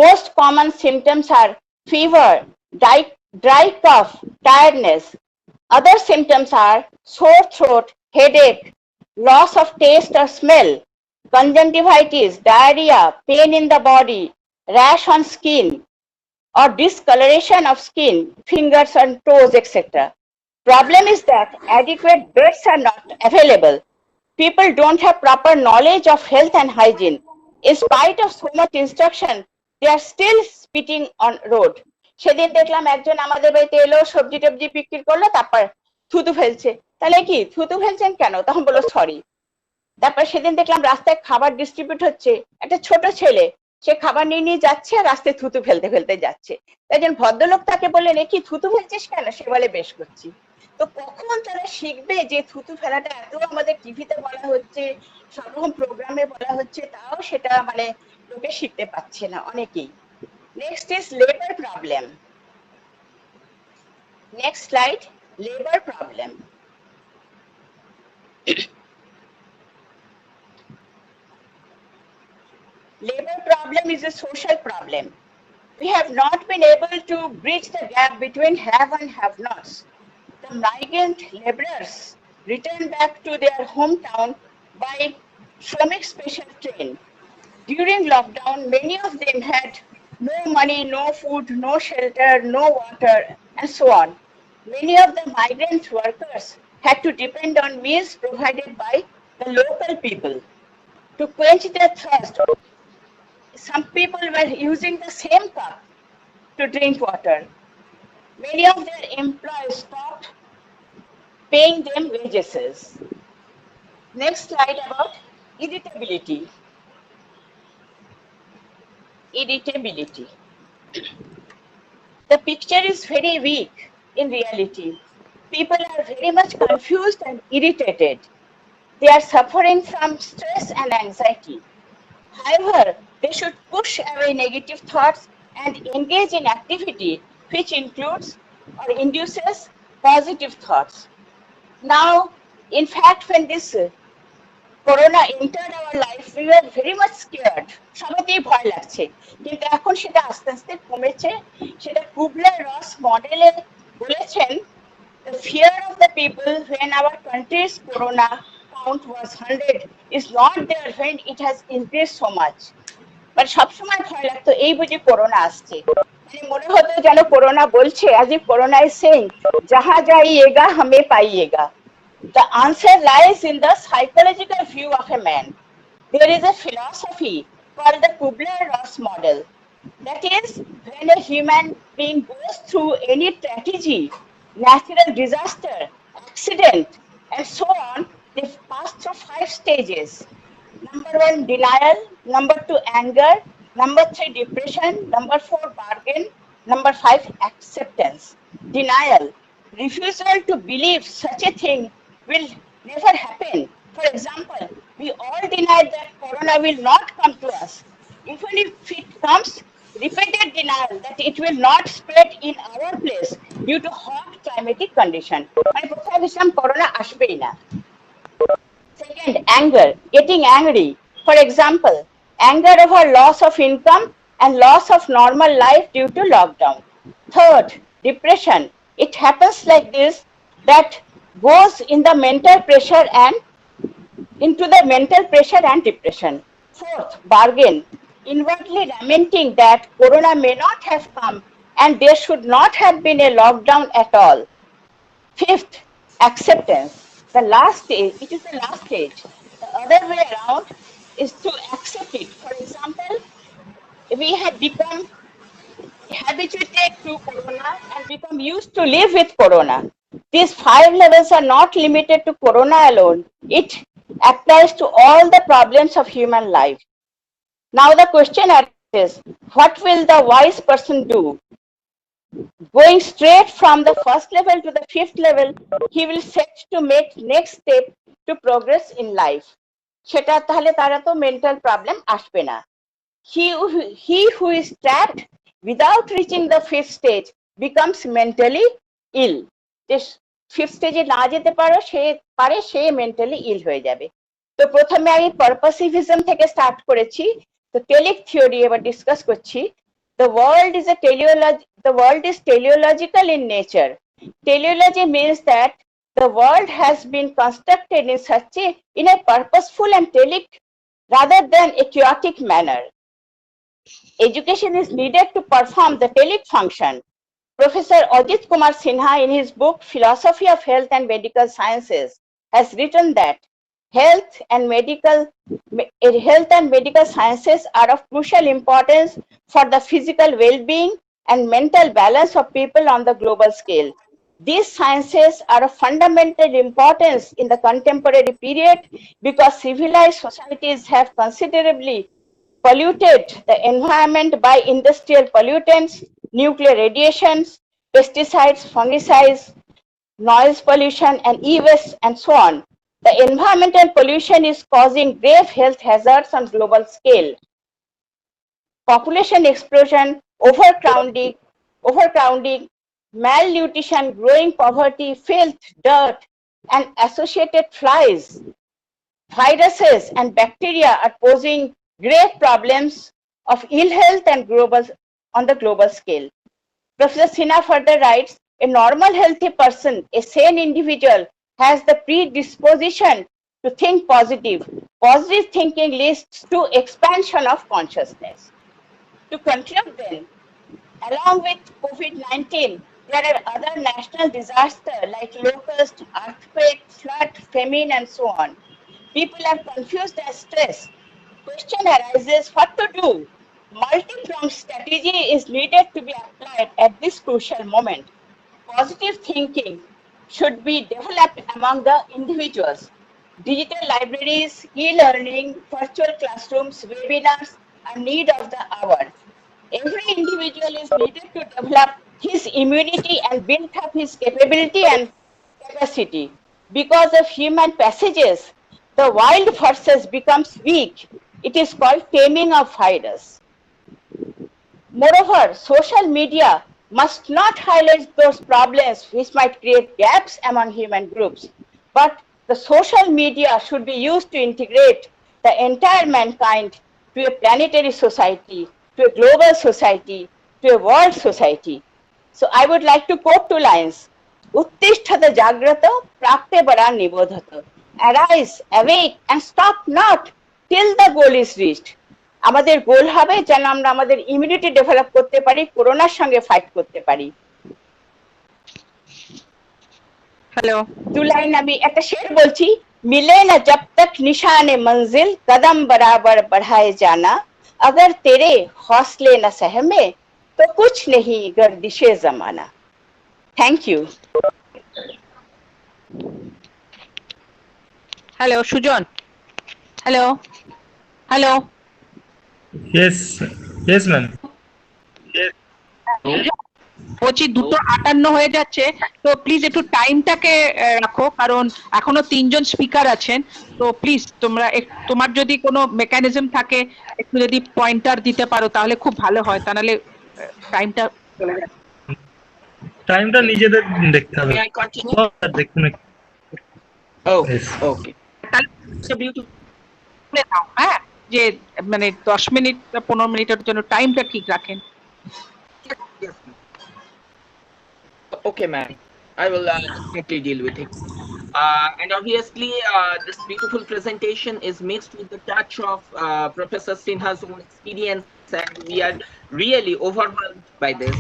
Most common symptoms are fever, dry cough, tiredness. Other symptoms are sore throat, headache, loss of taste or smell, conjunctivitis, diarrhea, pain in the body, rash on skin, or discoloration of skin, fingers and toes, etc. Problem is that adequate beds are not available. People don't have proper knowledge of health and hygiene. In spite of so much instruction, they are still spitting on road. সেদিন দেখলাম একজন আমাদের বাড়িতে এলো, সবজি টবজি বিক্রি করলো, তারপর থুতু ফেলছে। তাহলে কি থুতু ফেলছেন কেন? তখন বললো সরি। তারপর সেদিন দেখলাম রাস্তায় খাবার ডিস্ট্রিবিউট হচ্ছে, একটা ছোট ছেলে সে খাবার নিয়ে নিয়ে যাচ্ছে আর রাস্তায় থুতু ফেলতে ফেলতে যাচ্ছে। একজন ভদ্রলোক তাকে বললেন, এ কি থুতু ফেলছিস কেন? সে বলে, বেশ করছি। তো কখন তারা শিখবে যে থুতু ফেলাটা এত আমাদের টিভিতে বলা হচ্ছে, সব রকম প্রোগ্রামে বলা হচ্ছে, তাও সেটা মানে লোকে শিখতে পারছে না অনেকেই। Next is labour problem. Next slide, labour problem. Labor problem is a social problem. We have not been able to bridge the gap between have and have-nots. The migrant laborers return back to their hometown by Shramik special train. During lockdown, many of them had no money, no food, no shelter, no water, and so on. Many of the migrant workers had to depend on meals provided by the local people. To quench their thirst, some people were using the same cup to drink water. Many of their employees stopped paying them wages. Next slide about irritability. Irritability. The picture is very weak in reality. People are very much confused and irritated. They are suffering from stress and anxiety. However, they should push away negative thoughts and engage in activity which includes or induces positive thoughts. Now, in fact, when this Corona entered our life, we were very much scared. সবাইকেই ভয় লাগছে, কিন্তু এখন সেটা আস্তে আস্তে কমেছে। সেটা কুবলার-রস মডেলে বলেছেন, the fear of the people when our country's Corona count was 100 is not there when it has increased so much. মানে সবসময় ভয় লাগতো এই বুঝি করোনা আসছে, মানে মনে হতো যেন করোনা বলছে, as if corona is saying jahan jayega hame paiyega. The answer lies in the psychological view of a man. There is a philosophy called the Kubler-Ross model. That is, when a human being goes through any tragedy, natural disaster, accident, and so on, they pass through 5 stages. Number 1, denial. Number 2, anger. Number 3, depression. Number 4, bargain. Number 5, acceptance. Denial, refusal to believe such a thing will never happen. For example, we all deny that corona will not come to us. Even if it comes, repeated denial that it will not spread in our place due to hot climatic condition. মানে কোথায় ভীষণ corona আসবেই না। Second, anger, getting angry. For example, anger over loss of income and loss of normal life due to lockdown. Third, depression. It happens like this, that goes in the mental pressure and into the mental pressure and depression. Fourth, bargain, inwardly lamenting that corona may not have come and there should not have been a lockdown at all. Fifth, acceptance. The last stage, it is the last stage. The other way around is to accept it. For example, we have become habituated to corona and become used to live with corona. These 5 levels are not limited to corona alone. It applies to all the problems of human life. Now the question arises, what will the wise person do? Going straight from the first level to the 5th level, he will set to make next step to progress in life. সেটা তাহলে তারা তো mental problem আসবে না। He who is trapped without reaching the 5th stage becomes mentally ill. যে 5th stage না যেতে পারে সে mentally ill হয়ে যাবে। তো প্রথমে আমি purposivism থেকে স্টার্ট করেছি, তো টেলিক থিওরি এবার ডিসকাস করছি। The world is teleological in nature. Teleology means that the world has been constructed in a purposeful and telic rather than a chaotic manner. Education is needed to perform the telic function. Professor Ajit Kumar Sinha, in his book Philosophy of Health and Medical Sciences, has written that health and medical sciences are of crucial importance for the physical well-being and mental balance of people on the global scale. These sciences are of fundamental importance in the contemporary period because civilized societies have considerably polluted the environment by industrial pollutants, nuclear radiations, pesticides, fungicides, noise pollution, and e-waste, and so on. The environmental pollution is causing grave health hazards on global scale. Population explosion, overcrowding, malnutrition, growing poverty, filth, dirt, and associated flies, viruses, and bacteria are posing grave problems of ill health and on the global scale. Professor Sinha further writes, a normal healthy person, a sane individual, has the predisposition to think positive. Positive thinking leads to expansion of consciousness. To conclude then, along with COVID-19, there are other national disasters like locust, earthquake, flood, famine, and so on. People are confused and stressed. Question arises what to do. Multi-pronged strategy is needed to be applied at this crucial moment. Positive thinking should be developed among the individuals. Digital libraries, e-learning, virtual classrooms, webinars are need of the hour. Every individual is needed to develop his immunity and build up his capability and capacity. Because of human passages, the wild forces becomes weak. It is called taming of virus. Moreover, social media must not highlight those problems which might create gaps among human groups, but the social media should be used to integrate the entire mankind to a planetary society, to a global society, to a world society. So I would like to quote two lines. Uttishtata jagrata prakte bara nibodhata. Arise, awake, and stop not till the goal is reached. আমাদের গোল হবে যেন আমরা আমাদের immunity develop করতে পারি, করোনার সঙ্গে fight করতে পারি। হ্যালো, দু লাইন আমি একটা শের বলছি। मिले न जब तक निशाने मंजिल कदम बराबर बढ़ाए जाना अगर तेरे हौसले न सहमे तो कुछ नहीं गर्दिशे जमाना। Thank you. Hello Sujan, hello hello, Yes, yes, ma'am. বলছি 2:58 হয়ে যাচ্ছে, তো প্লিজ একটু টাইমটাকে রাখো, কারণ এখনো 3 জন স্পিকার আছেন। তো প্লিজ তোমরা তোমার যদি কোনো মেকানিজম থাকে একটু যদি পয়েন্টার দিতে পারো তাহলে খুব ভালো হয়, তা নাহলে টাইমটা চলে যাবে। টাইমটা নিজেদের দেখতে হবে। May I continue? দেখুন একটু। Oh, Yes. okay. হ্যাঁ, যে মানে 10 মিনিট 15 মিনিটের জন্য টাইমটা ঠিক রাখেন। Yes, ma'am. Okay, ma'am. I will definitely deal with it. And obviously, this beautiful presentation is mixed with the touch of Professor Sinha's own experience, and we are really overwhelmed by this.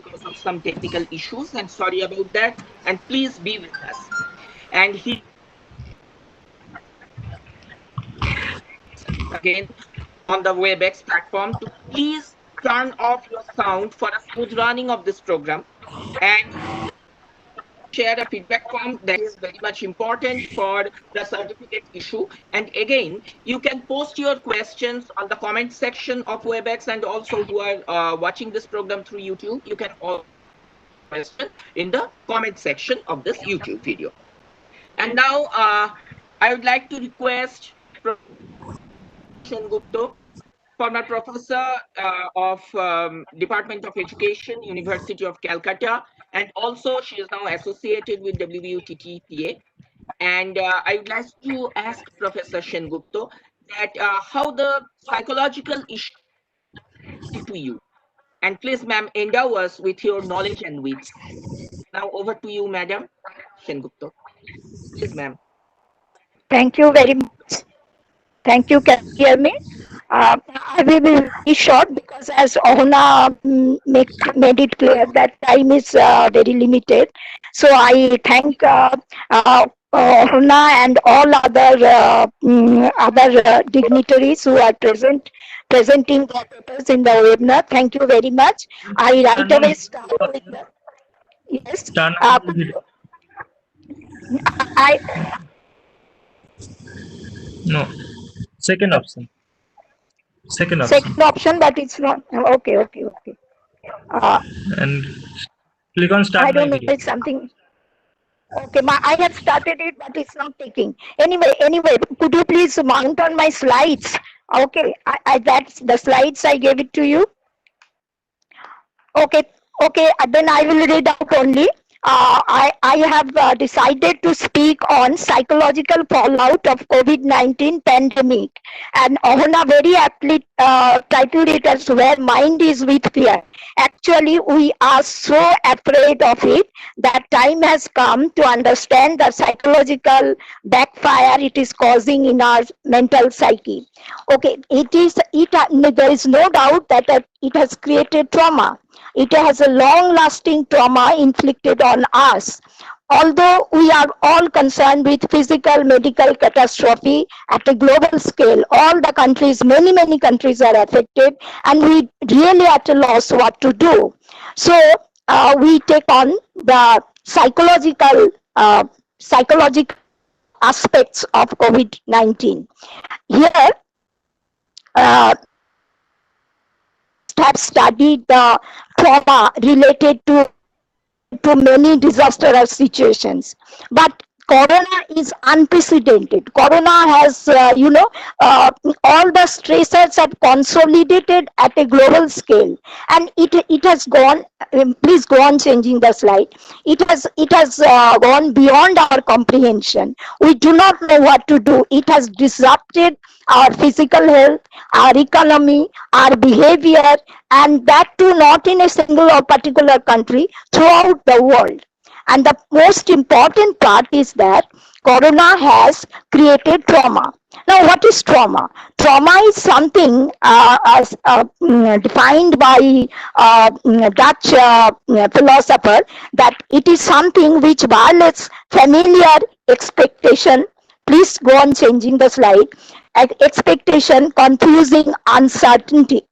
Because of some technical issues, and sorry about that. And please be with us. And he again on the WebEx platform to please turn off your sound for a smooth running of this program, and share a feedback form that is very much important for the certificate issue. And again, you can post your questions on the comment section of WebEx, and also who are watching this program through YouTube, you can also question in the comment section of this YouTube video. And now I would like to request Sengupta, former professor of Department of Education, University of Calcutta, and also she is now associated with WBUTTEPA. And I would like to ask Professor Sengupta that how the psychological issue to you. And please, ma'am, endow us with your knowledge and wits. Now over to you, Madam Sengupta. Please, ma'am. Thank you very much. Thank you. Can you hear me? I will be very short because as Ohana made it clear that time is very limited. So I thank Ohana and all other dignitaries who are presenting their papers in the webinar. Thank you very much. I right away start with the, yes. No. Second option. Second option. Second option, but it's not. Okay, okay, okay. And click on I start my don't know. video. It's something. Okay, I have started it, but it's not taking. Anyway, could you please mount on my slides? Okay, that's the slides I gave it to you. Okay, okay, then I will read out only. I have decided to speak on psychological fallout of COVID-19 pandemic, and Ohana very aptly titled it as Where Mind is with Fear. Actually, we are so afraid of it that time has come to understand the psychological backfire it is causing in our mental psyche. Okay, there is no doubt that it has created trauma. It has a long-lasting trauma inflicted on us. Although we are all concerned with physical, medical catastrophe at a global scale, all the countries, many countries are affected, and we really at a loss what to do. So we take on the psychological aspects of COVID-19. Here, have studied the trauma related to many disastrous situations, but corona is unprecedented. Corona has all the stressors have consolidated at a global scale, and it has gone, please go on changing the slide. It has gone beyond our comprehension. We do not know what to do. It has disrupted our physical health, our economy, our behavior, and that too not in a single or particular country, throughout the world. And the most important part is that corona has created trauma. Now, what is trauma? Trauma is something defined by Dutch philosopher, that it is something which violates familiar expectation. Please go on changing the slide. Expectation, confusing, uncertainty.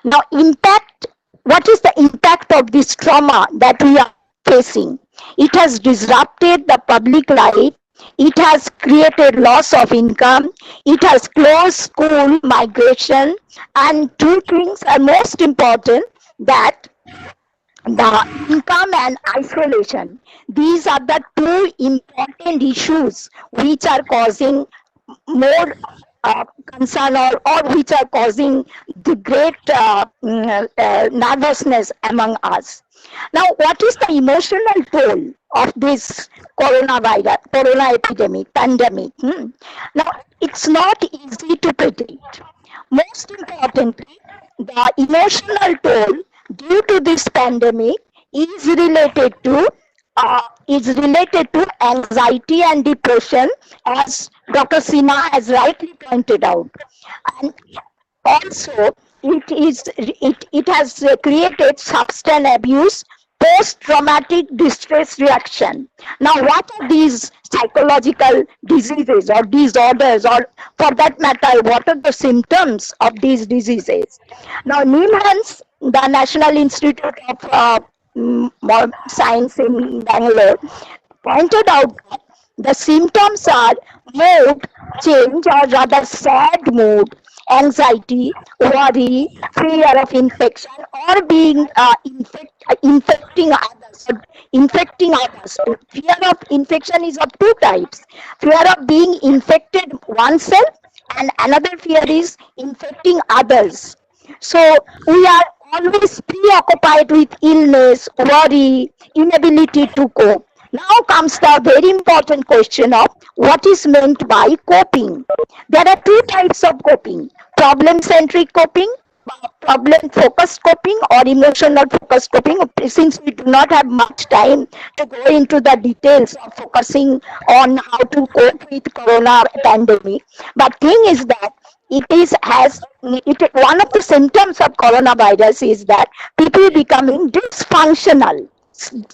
Now, impact. What is the impact of this trauma that we are facing? It has disrupted the public life. It has created loss of income. It has closed school, migration, and two things are most important, that the income and isolation. These are the two important issues which are causing more concern, or which are causing the great nervousness among us. Now, what is the emotional toll of this corona epidemic, pandemic? Now, it's not easy to predict. Most importantly, the emotional toll due to this pandemic is related to anxiety and depression, as Dr. Sinha has rightly pointed out. And also, it has created substance abuse, post-traumatic distress reaction. Now, what are these psychological diseases or disorders, or for that matter, what are the symptoms of these diseases? Now, NIMHANS, the National Institute of Science in Bangalore, pointed out that the symptoms are mood change, or rather sad mood, anxiety, worry, fear of infection, or being infecting others. Fear of infection is of two types: fear of being infected oneself, and another fear is infecting others. So we are always preoccupied with illness, worry, inability to cope. Now comes the very important question of what is meant by coping. There are two types of coping: problem-centric coping, problem-focused coping, or emotional-focused coping. Since we do not have much time to go into the details of focusing on how to cope with corona pandemic, but thing is that one of the symptoms of coronavirus is that people becoming dysfunctional.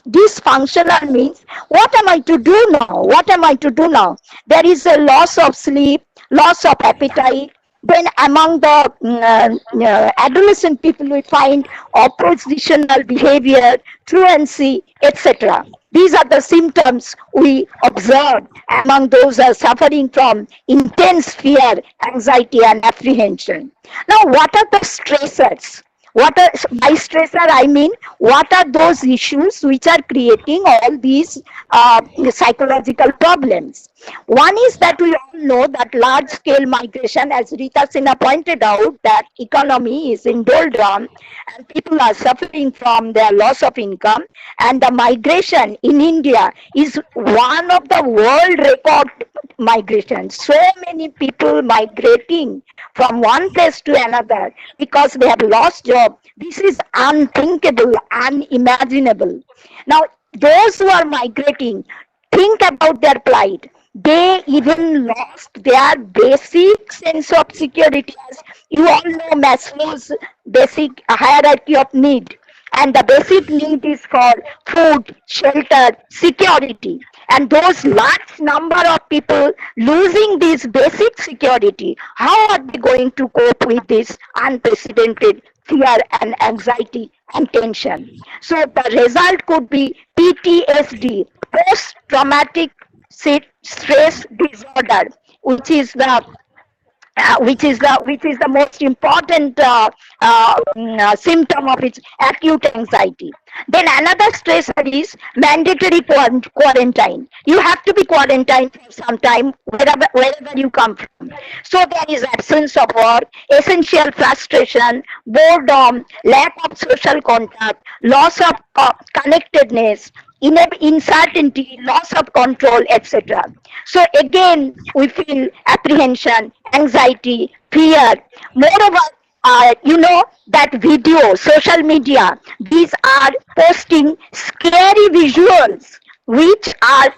Dysfunctional means, what am I to do now? What am I to do now? There is a loss of sleep, loss of appetite, Then among the adolescent people, we find oppositional behavior, truancy, etc. These are the symptoms we observe among those who are suffering from intense fear, anxiety, and apprehension. Now, what are the stressors? What are, by stressor I mean, what are those issues which are creating all these psychological problems? One is that we all know that large scale migration, as Rita Sinha pointed out, that economy is in doldrum and people are suffering from their loss of income, and the migration in India is one of the world record migration. So many people migrating from one place to another because they have lost job. This is unthinkable, unimaginable. Now, those who are migrating, think about their plight. They even lost their basic sense of security. As you all know, Maslow's basic hierarchy of need. And the basic need is for food, shelter, security. And those large number of people losing this basic security, how are they going to cope with this unprecedented fear and anxiety and tension? So the result could be PTSD, post-traumatic stress disorder, which is the most important symptom of its acute anxiety. Then another stressor is mandatory quarantine. You have to be quarantined for some time wherever you come from. So there is absence of work, essential frustration, boredom, lack of social contact, loss of connectedness, uncertainty, loss of control, etc. So again, we feel apprehension, anxiety, fear. Moreover, you know that video, social media, these are posting scary visuals which have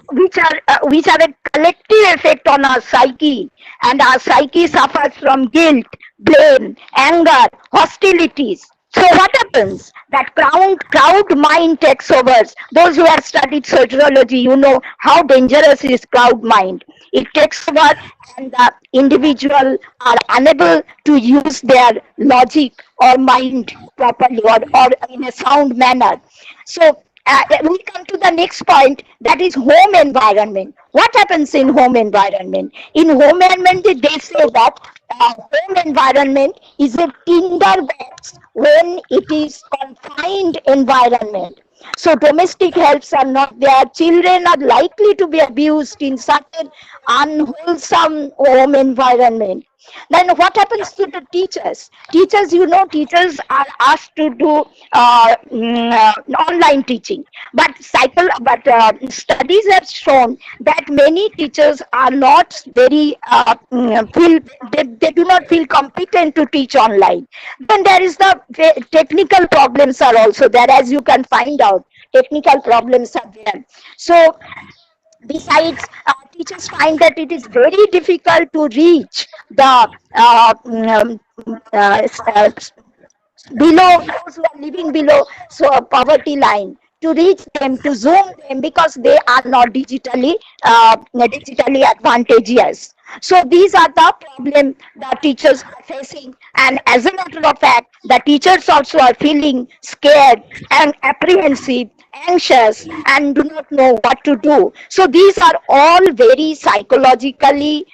a collective effect on our psyche, and our psyche suffers from guilt, blame, anger, hostilities. So what happens? That crowd mind takes over. Those who have studied sociology, you know how dangerous is crowd mind. It takes over, and the individual are unable to use their logic or mind properly or in a sound manner. So we come to the next point, that is home environment. What happens in home environment? In home environment, they say that home environment is a tinderbox when it is confined environment. So domestic helps are not there. Children are likely to be abused in such an unwholesome home environment. Then what happens to the teachers? Teachers, you know, teachers are asked to do online teaching. But studies have shown that many teachers are not very they do not feel competent to teach online. Then there is the technical problems are also there, as you can find out. Technical problems are there. So besides, teachers find that it is very difficult to reach the below, those who are living below poverty line, to reach them, to zoom them, because they are not digitally advantageous. So these are the problem that teachers are facing, and as a matter of fact, the teachers also are feeling scared and apprehensive, anxious, and do not know what to do. So these are all very psychologically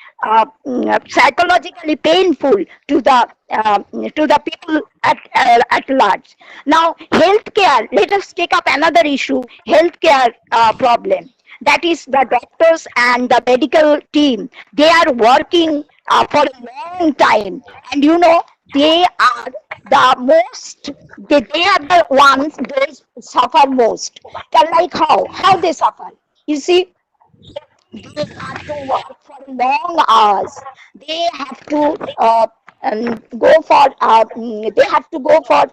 painful to the people at large. Now, healthcare. Let us take up another issue: healthcare problem. That is the doctors and the medical team. They are working for a long time, and you know they are the most. They are the ones they suffer most. Like how they suffer? You see, they have to work for long hours. They have to go for they have to go for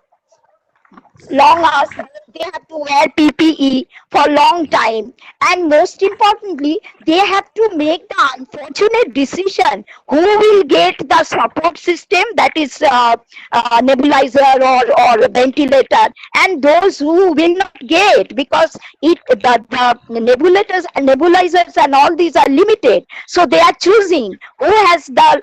long hours. They have to wear PPE for long time, and most importantly, they have to make the unfortunate decision who will get the support system, that is nebulizer or ventilator, and those who will not get, because the nebulizers and all these are limited. So they are choosing who has the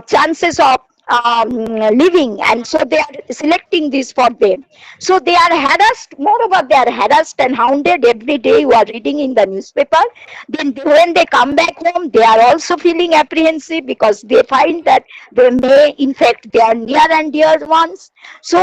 chances of living, and so they are selecting this for them. So they are harassed, moreover they are harassed and hounded every day. You are reading in the newspaper. Then when they come back home, they are also feeling apprehensive because they find that they may infect their near and dear ones. So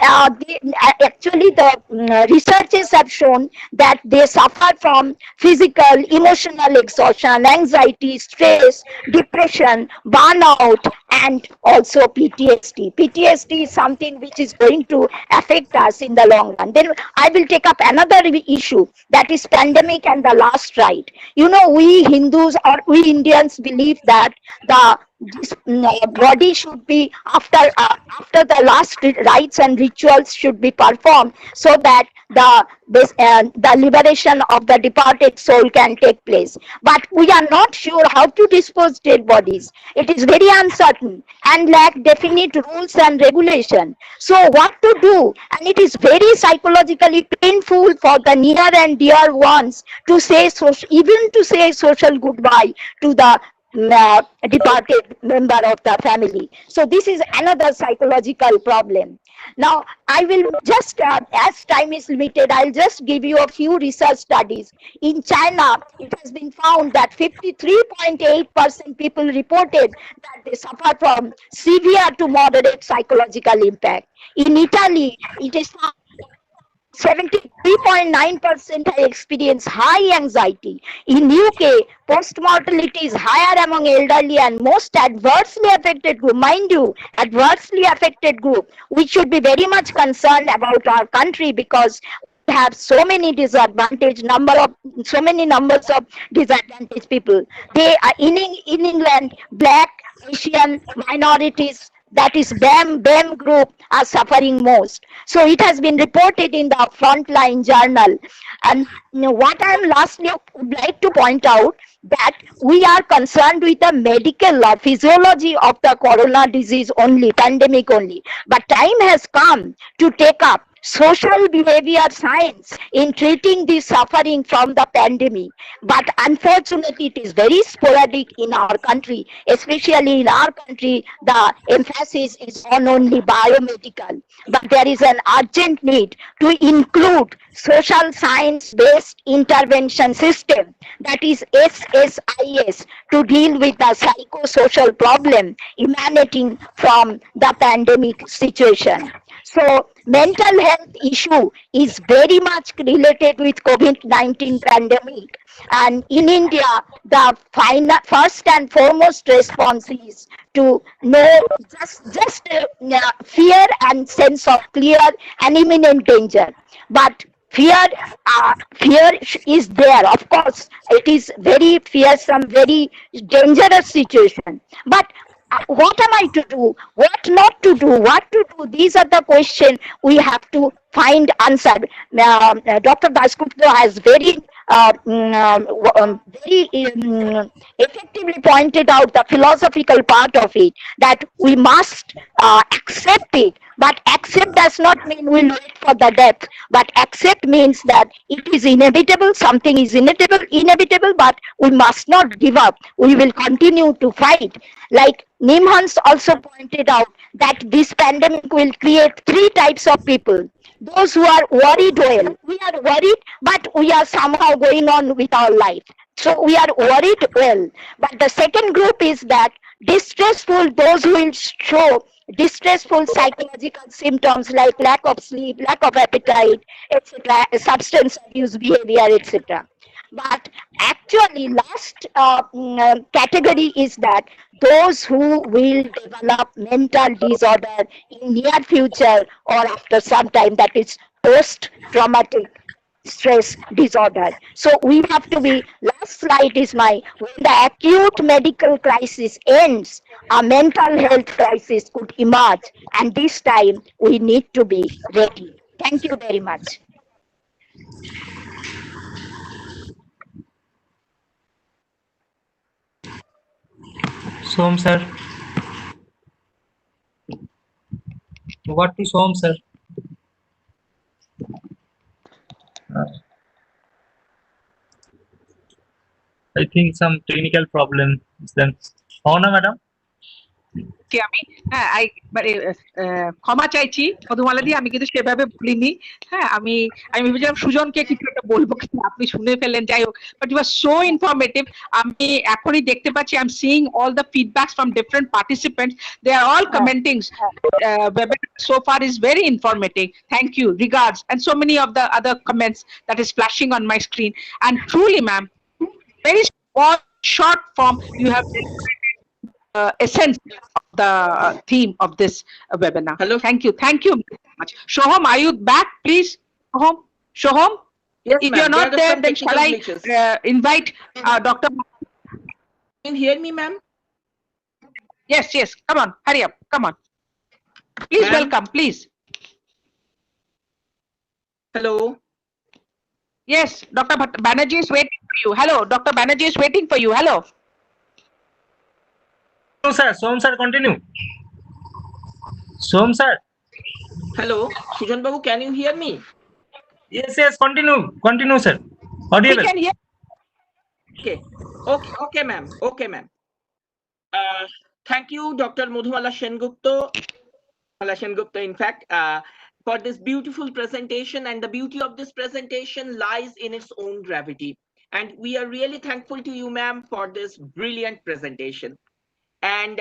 actually the researchers have shown that they suffer from physical, emotional exhaustion, anxiety, stress, depression, burnout, and also PTSD. PTSD is something which is going to affect us in the long run. Then I will take up another issue, that is pandemic and the last rite. You know, we Hindus or we Indians believe that the this body should be after the last rites and rituals should be performed, so that the liberation of the departed soul can take place. But we are not sure how to dispose dead bodies. It is very uncertain and lack definite rules and regulation. So what to do? And it is very psychologically painful for the near and dear ones to say even to say social goodbye to the departed member of the family. So this is another psychological problem. Now I will just, as time is limited, I'll just give you a few research studies. In China, it has been found that 53.8% people reported that they suffer from severe to moderate psychological impact. In Italy, it is found 73.9% have experienced high anxiety. In UK, post-mortality is higher among elderly and most adversely affected group. Mind you, adversely affected group. We should be very much concerned about our country because we have so many so many numbers of disadvantaged people. They are in England, black, Asian minorities, that is BAM group, are suffering most. So it has been reported in the Frontline Journal. And what I am lastly would like to point out, that we are concerned with the medical or physiology of the corona disease only, pandemic only. But time has come to take up social behavior science in treating the suffering from the pandemic. But unfortunately, it is very sporadic in our country, especially in our country, the emphasis is on only biomedical. But there is an urgent need to include social science-based intervention system, that is SSIS, to deal with the psychosocial problem emanating from the pandemic situation. So mental health issue is very much related with COVID-19 pandemic. And in India, the first and foremost response is to know fear and sense of clear and imminent danger. But fear is there. Of course, it is very fearsome, very dangerous situation. But what am I to do? What not to do? What to do? These are the questions we have to find answered. Dr. Dasgupta has very effectively pointed out the philosophical part of it, that we must accept it. But accept does not mean we'll wait for the death. But accept means that it is inevitable, something is inevitable, but we must not give up. We will continue to fight. Like Nimhans also pointed out that this pandemic will create three types of people. Those who are worried well. We are worried, but we are somehow going on with our life. So we are worried well. But the second group is that distressful, those who will show distressful psychological symptoms like lack of sleep, lack of appetite, etc., substance abuse behavior, etc. But actually, last category is that those who will develop mental disorder in near future or after some time, that is post-traumatic stress disorder. So we have to be, last slide is when the acute medical crisis ends, a mental health crisis could emerge, and this time we need to be ready. Thank you very much. Som sir. What to Som sir? I think some technical problem is then. Ona madam? পাচ্ছি আমি। হ্যাঁ, মানে ক্ষমা চাইছি মধুমালা দি, আমি কিন্তু সেভাবে বলিনি। হ্যাঁ, আমি ভেবেছিলাম সুজনকে কিছু একটা বলবো, কিন্তু আপনি শুনে ফেললেন। যাই হোক, but you are so informative. আমি এখনই দেখতে পাচ্ছি, I am seeing all the feedbacks from different participants. They are all commenting webinar so far is very informative. Thank you. Regards. And so many of the other comments that is flashing on my screen. And truly, ma'am, very small, short form, you have essence of the theme of this webinar. Hello. Thank you. Thank you very much. Shoham, are you back, please? Shoham? Yes, If ma'am. you're not There are there, some then technical shall I glitches. invite Dr. Can you hear me, ma'am? Yes, yes. Come on. Hurry up. Come on. Please Ma'am? welcome, please. Hello. Yes, Dr. Banerjee is waiting for you. Hello, Dr. Banerjee is waiting for you. Hello. No, sir. Som sir, continue. Som sir. Hello. Sujan Babu, can you hear me? Yes, yes. Continue. Continue, sir. We Audible. can hear. Okay. Okay, ma'am. Okay, ma'am. Thank you, Dr. Madhumala Sengupta, in fact, for this beautiful presentation. And the beauty of this presentation lies in its own gravity. And we are really thankful to you, ma'am, for this brilliant presentation. And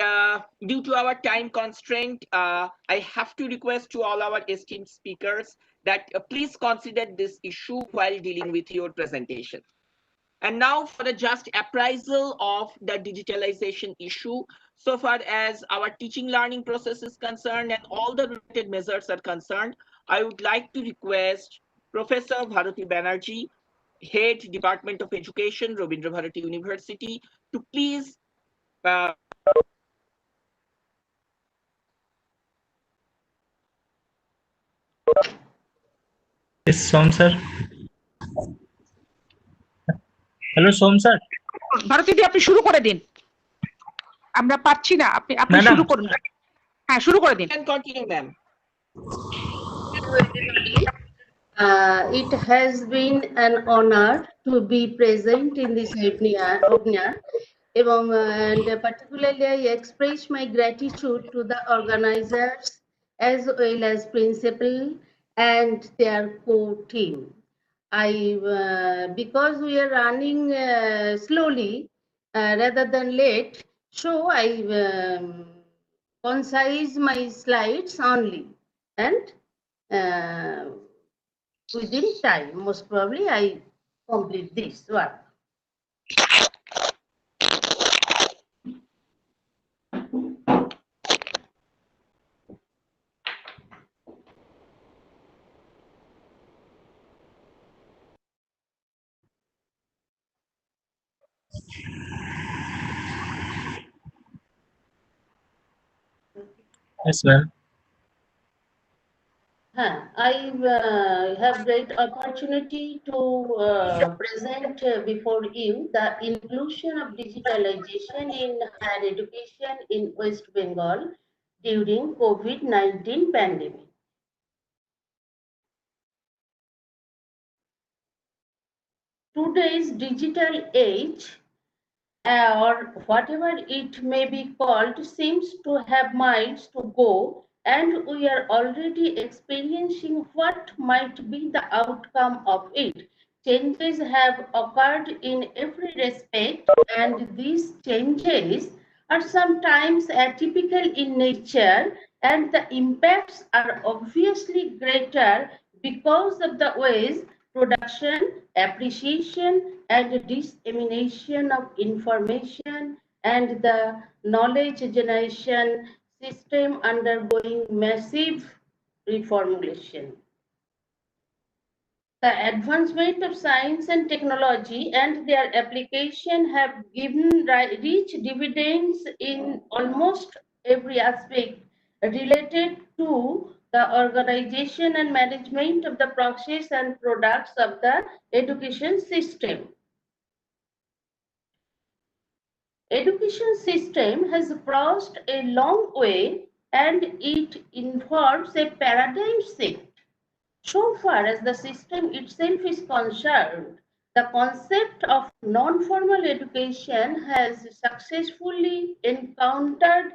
due to our time constraint, I have to request to all our esteemed speakers that please consider this issue while dealing with your presentation. And now for a just appraisal of the digitalization issue, so far as our teaching learning process is concerned and all the related measures are concerned, I would like to request Professor Bharati Banerjee, Head Department of Education, Rabindra Bharati University, to please Yes, Som sir. Hello, Som sir. Bharati di, আপনি শুরু করে দিন। আমরা পাচ্ছি না, আপনি Madam. শুরু করুন। হ্যাঁ, শুরু করে দিন। can continue, ma'am. It has been an honor to be present in this webinar, and particularly I express my gratitude to the organizers as well as principal and their core team. Because we are running slowly rather than late, so I concise my slides only, and within time, most probably I complete this work. Yes, ma'am. I have great opportunity to present before you the inclusion of digitalization in higher education in West Bengal during COVID-19 pandemic. Today's digital age, or whatever it may be called, seems to have miles to go, and we are already experiencing what might be the outcome of it. Changes have occurred in every respect, and these changes are sometimes atypical in nature, and the impacts are obviously greater because of the ways production, appreciation, and dissemination of information and the knowledge generation system undergoing massive reformulation. The advancement of science and technology and their application have given rich dividends in almost every aspect related to the organization and management of the process and products of the education system. Education system has crossed a long way, and it involves a paradigm shift. So far as the system itself is concerned, the concept of non-formal education has successfully encountered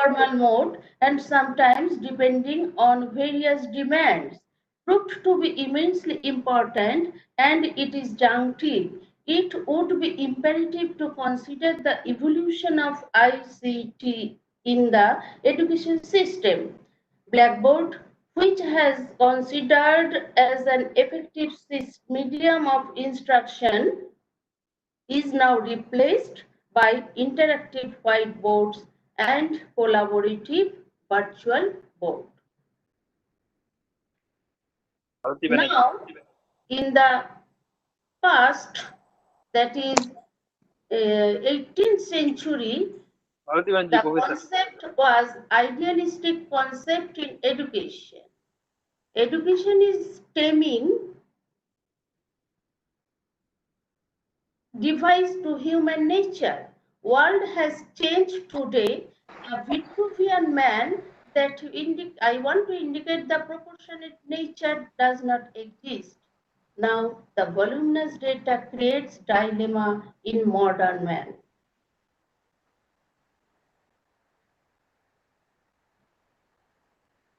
informal mode and sometimes depending on various demands, proved to be immensely important, and it is junctive. It would be imperative to consider the evolution of ICT in the education system. Blackboard, which has considered as an effective medium of instruction, is now replaced by interactive whiteboards and collaborative virtual board. Now, in the past, that is 18th century, the concept was idealistic concept in education. Education is stemming device to human nature. World has changed today. A Vitruvian man that I want to indicate the proportionate nature does not exist. Now the voluminous data creates dilemma in modern man.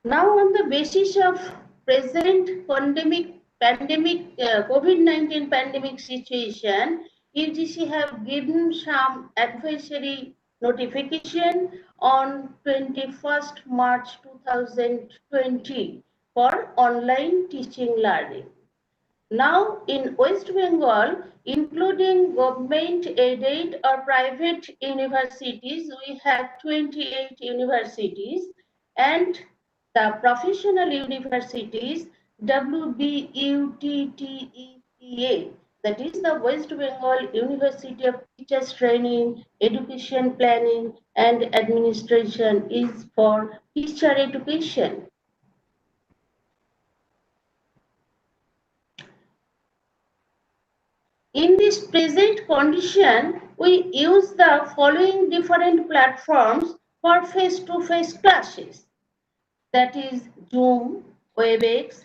Now on the basis of present pandemic COVID-19 pandemic situation, UGC have given some advisory notification on 21st March 2020 for online teaching learning. Now in West Bengal, including government aided or private universities, we have 28 universities, and the professional universities, WBUTTEPA, that is the West Bengal University of Teachers Training, Education Planning and Administration, is for teacher education. In this present condition, we use the following different platforms for face-to-face classes. That is Zoom, WebEx,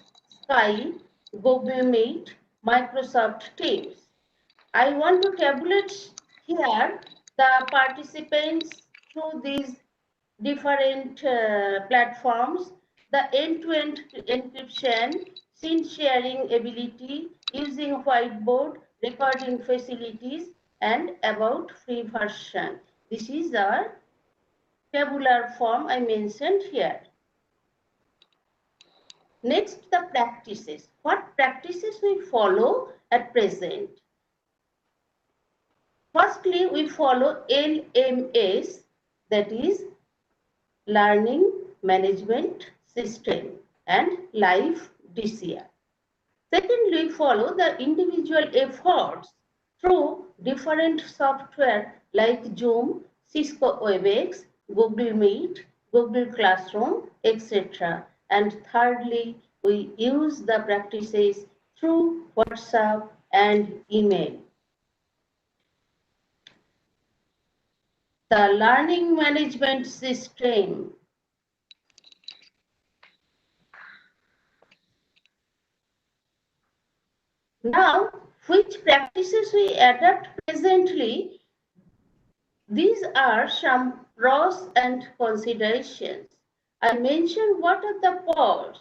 Skype, Google Meet, Microsoft Teams. I want to tabulate here the participants through these different platforms, the end-to-end encryption, scene sharing ability, using whiteboard, recording facilities, and about free version. This is our tabular form I mentioned here. Next, the practices. What practices we follow at present? Firstly, we follow LMS, that is Learning Management System, and Live DCR. Secondly, follow the individual efforts through different software like Zoom, Cisco WebEx, Google Meet, Google Classroom, etc. And thirdly, we use the practices through WhatsApp and email. The learning management system. Now, which practices we adopt presently? These are some pros and considerations. I mentioned what are the pros.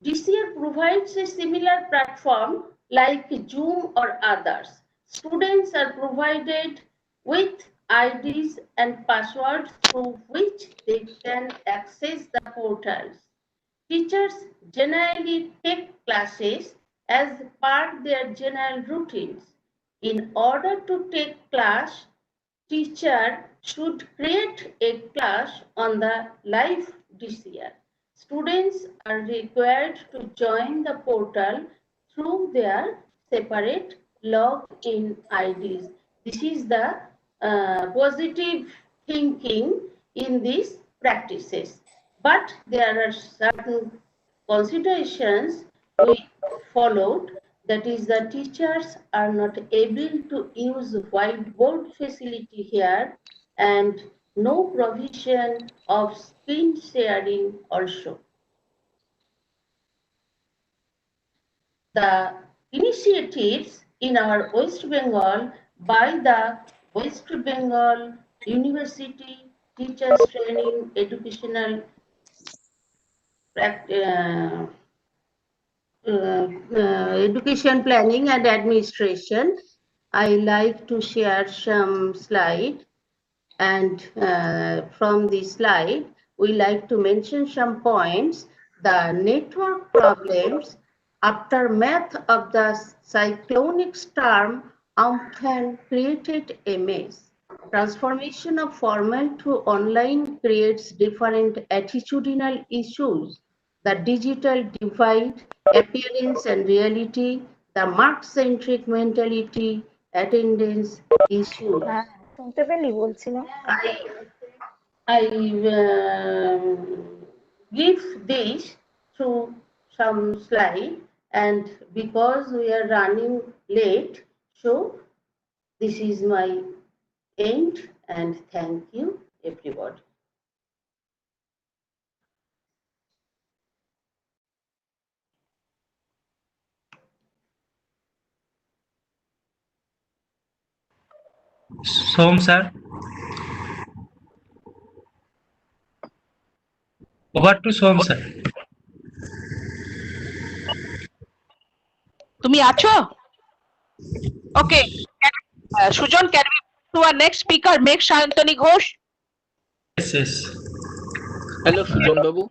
DCR provides a similar platform like Zoom or others. Students are provided with IDs and passwords through which they can access the portals. Teachers generally take classes as part their general routines. In order to take class, teacher should create a class on the live DCR. Students are required to join the portal through their separate login IDs. This is the positive thinking in these practices. But there are certain considerations we followed, that is the teachers are not able to use whiteboard facility here, and no provision of screen sharing also. The initiatives in our West Bengal by the West Bengal University teachers training, educational education planning and administration. I like to share some slide, and from this slide, we like to mention some points. The network problems, aftermath of the cyclonic storm, often created a mess. Transformation of formal to online creates different attitudinal issues. The digital divide, appearance and reality, the mark-centric mentality, attendance issues. শুনতে পেলি বলছিলাম I give this through some slide, and because we are running late, so this is my end, and thank you everybody. Som sir, over to Som sir. তুমি আছো? Okay. Sujan, can we move to our next speaker, Meg Shantani Ghosh? Yes, yes. Hello, Sujan Babu.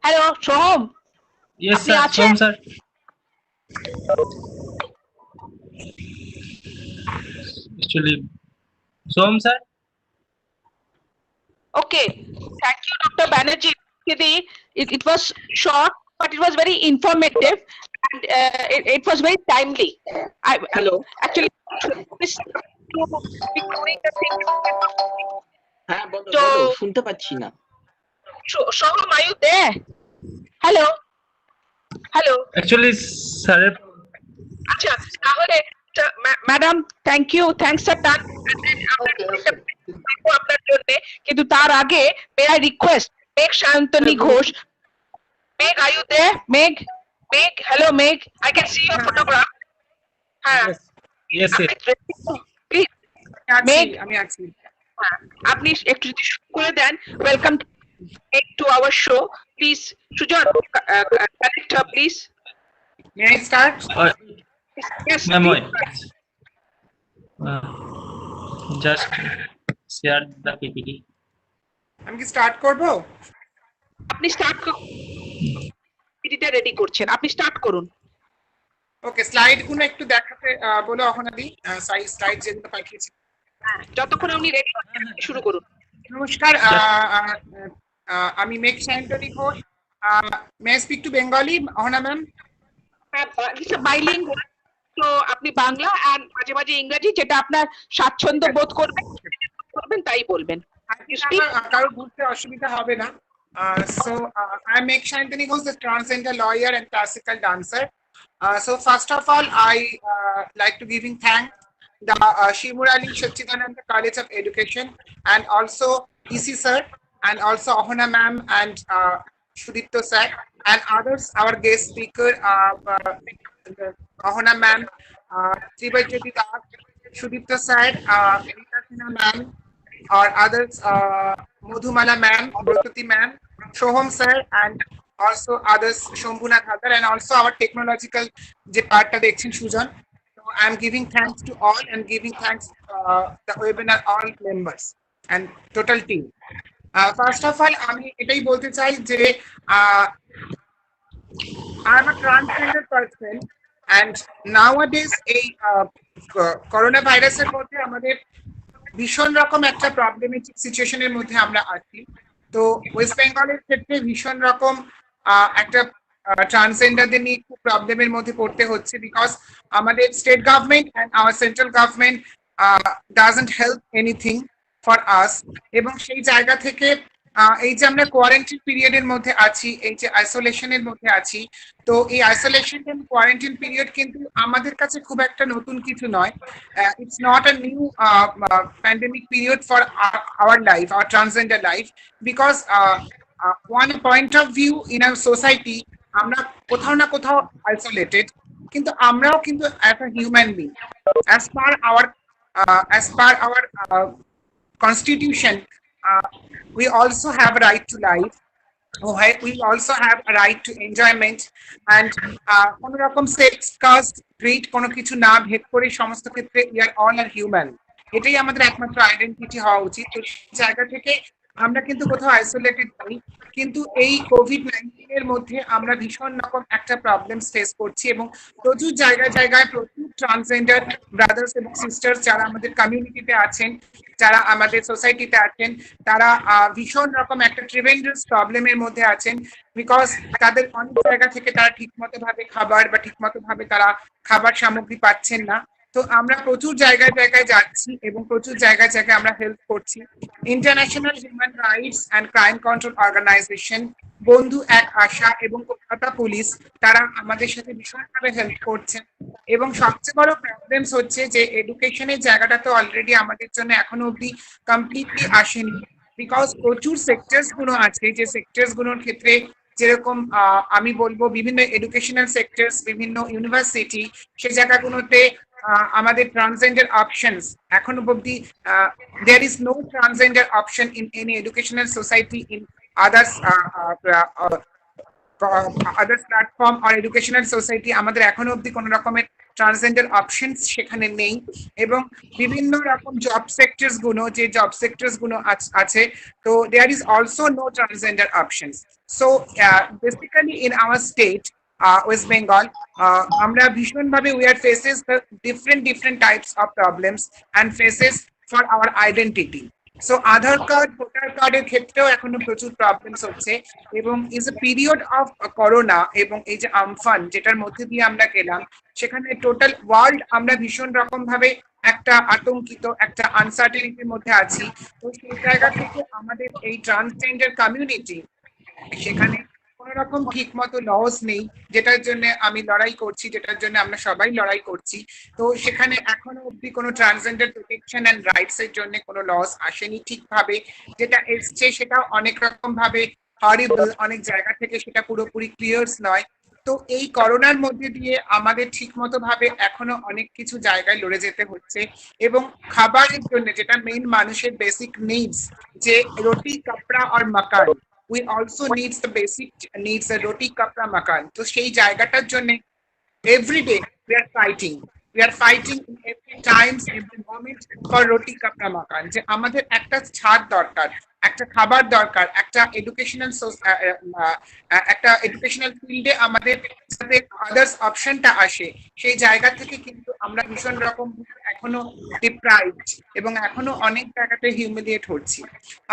Hello, Soham. Yes, আপনি sir. আছেন? Som sir. Actually, Som sir. Okay. Thank you, Dr. Banerjee. It was short, but it was very informative, and it was very timely. Hello. Actually, হ্যাঁ বলো So- বলো, শুনতে পাচ্ছি না। Soham, are you there? Hello. Hello. Actually, স্যারের আচ্ছা, তাহলে madam, thank you, thanks for that. আপনার জন্য, কিন্তু তার আগে মে আই রিকোয়েস্ট মেঘ শান্তনী ঘোষ। মেঘ, are you there? Megh, hello Megh, I can see your photograph. হ্যাঁ, Yes, yes. প্লিজ মেঘ, আমি আছি। আপনি একটু যদি শুরু করে দেন। Welcome to our show. Please Sujan, connect her please. May I start? Yes, Ma'am, please. wait. Just share the PPT. আমি কি স্টার্ট করব? আপনি স্টার্ট করুন। পিডিটা রেডি করছেন, আপনি স্টার্ট করুন। ওকে, স্লাইড গুলো একটু দেখাতে বলো অহনাদি, স্লাইড যেগুলো পাঠিয়েছি। যতক্ষণ আপনি রেডি করছেন শুরু করুন। নমস্কার, আমি Megh Shantoni Ghosh. May I speak to Bengali, Ahona ma'am? Bilingual, তো আপনি বাংলা আর মাঝে মাঝে ইংরেজি, যেটা আপনার স্বাচ্ছন্দ্য বোধ করবেন তাই বলবেন। কারো বুঝতে অসুবিধা হবে না। So I'm Meg Shantani Ghosh, the transgender lawyer and classical dancer. So first of all, I like to giving thanks the Shimurali Sachinandan College of Education, and also ISISAR, and also Ahona ma'am and Shudipto sir, and others, our guest speaker, Ahona ma'am, Tribaijyoti Das, Shudipto sir, Rita Sinha ma'am, or others, Madhumala ma'am, Bharati ma'am, Soham sir, and also others, Shambhuna Thakur, and also our technological part of Action Sujan. So I'm giving thanks to all, and giving thanks the webinar all members and total team. First of all, আমি এটাই বলতে চাই যে I'm a transgender person, and nowadays এই corona ভাইরাসের মধ্যে আমাদের ভীষণ রকম একটা প্রবলেমেটিক সিচুয়েশনের মধ্যে আমরা আছি। তো ওয়েস্ট বেঙ্গলের ক্ষেত্রে ভীষণ রকম একটা ট্রান্সজেন্ডারদের নিয়ে খুব প্রবলেমের মধ্যে পড়তে হচ্ছে, বিকজ আমাদের state government and our central government doesn't help anything for us. এবং সেই জায়গা থেকে এই যে আমরা কোয়ারেন্টাইন পিরিয়ডের মধ্যে আছি, এই যে আইসোলেশনের মধ্যে আছি, তো এই আইসোলেশন এন্ড কোয়ারেন্টাইন পিরিয়ড কিন্তু আমাদের কাছে খুব একটা নতুন কিছু নয়। It's not a new pandemic period for our life, our transgender life, because one point of view in our society আমরা কোথাও না কোথাও আইসোলেটেড, কিন্তু আমরাও কিন্তু as a human being, as per our constitution, we also have a right to life. We also have a right to enjoyment, and কোন রকম sex caste grade কোনো কিছু না ভেদ করে সমস্ত ক্ষেত্রে we are all are human, এটাই আমাদের একমাত্র আইডেন্টিটি হওয়া উচিত। তো সেই জায়গা থেকে আমরা কিন্তু কোথাও আইসোলেটেড নই, কিন্তু এই কোভিড-19 এর মধ্যে আমরা ভীষণ রকম একটা প্রবলেম ফেস করছি এবং প্রচুর জায়গায় জায়গায় প্রচুর ট্রান্সজেন্ডার ব্রাদার্স এবং সিস্টার্স যারা আমাদের কমিউনিটিতে আছেন, যারা আমাদের সোসাইটিতে আছেন, তারা ভীষণ রকম একটা ট্রিমেন্ডাস প্রবলেমের মধ্যে আছেন, বিকজ তাদের অনেক জায়গা থেকে তারা ঠিকমতো ভাবে খাবার বা ঠিকমতো ভাবে তারা খাবার সামগ্রী পাচ্ছেন না। তো আমরা প্রচুর জায়গায় জায়গায় যাচ্ছি এবং প্রচুর জায়গায় জায়গায় আমরা হেল্প করছি। International human rights and crime control organisation, বন্ধু এক আশা এবং কলকাতা পুলিশ, তারা আমাদের সাথে ভীষণভাবে হেল্প করছেন। এবং সবচেয়ে বড় প্রবলেমস হচ্ছে যে এডুকেশনের জায়গাটা তো অলরেডি আমাদের জন্য এখনো অব্দি কমপ্লিটলি আসেনি, বিকজ প্রচুর সেক্টরস গুলো আছে যে সেক্টরস গুলোর ক্ষেত্রে যেরকম আমি বলবো বিভিন্ন এডুকেশনাল সেক্টরস, বিভিন্ন ইউনিভার্সিটি, সেই জায়গাগুলোতে আমাদের ট্রান্সজেন্ডার অপশনস এখনো অব্দি there is no transgender option in any educational society in others others platform আর এডুকেশনাল সোসাইটি। আমাদের এখনো অব্দি কোনো রকমের ট্রান্সজেন্ডার অপশনস সেখানে নেই এবং বিভিন্ন রকম জব সেক্টরস গুলো, যে জব সেক্টরস গুলো আছে, তো there is also no transgender options. So basically in our state West Bengal আমরা ভীষণভাবে we are faces the different types of problems and faces for our identity. So Aadhaar card, voter কার্ডের ক্ষেত্রেও এখনো প্রচুর প্রবলেমস হচ্ছে এবং is a period of corona এবং এই যে আমফান যেটার মধ্যে দিয়ে আমরা গেলাম, সেখানে টোটাল ওয়ার্ল্ড আমরা ভীষণ রকম ভাবে একটা আতঙ্কিত, একটা আনসার্টেনিটির মধ্যে আছি। তো সেই জায়গা থেকে আমাদের এই ট্রান্সজেন্ডার কমিউনিটি, সেখানে কোন রকম ঠিক মতো লস নেই, যেটার জন্য আমি লড়াই করছি, যেটার জন্য আমরা সবাই লড়াই করছি। তো সেখানে এখনো অব্দি কোনো ট্রান্সজেন্ডার প্রোটেকশন অ্যান্ড রাইটস এর জন্য কোনো লস আসেনি ঠিকভাবে। যেটা এসছে সেটা অনেক রকম ভাবে হরিবল, অনেক জায়গা থেকে সেটা পুরোপুরি ক্লিয়ার্স নয়। তো এই করোনার মধ্যে দিয়ে আমাদের ঠিক মতো ভাবে এখনো অনেক কিছু জায়গায় লড়ে যেতে হচ্ছে এবং খাবারের জন্য যেটা মেইন মানুষের বেসিক নিডস, যে রুটি, কাপড়া আর মাকান, we also needs the basic needs a roti kapra makan. তো সেই জায়গাটার জন্য every day we are fighting in every times, every moment for roti kapra makan. যে আমাদের একটা ছাদ দরকার, একটা খাবার দরকার, একটা এডুকেশনাল ফিল্ডে আমাদের সাথে আদার্স অপশনটা আসে, সেই জায়গা থেকে কিন্তু আমরা ভীষণ রকম এখনো ডিপ্রাইভড এবং এখনো অনেক জায়গাতে হিউমিলিয়েট হচ্ছি।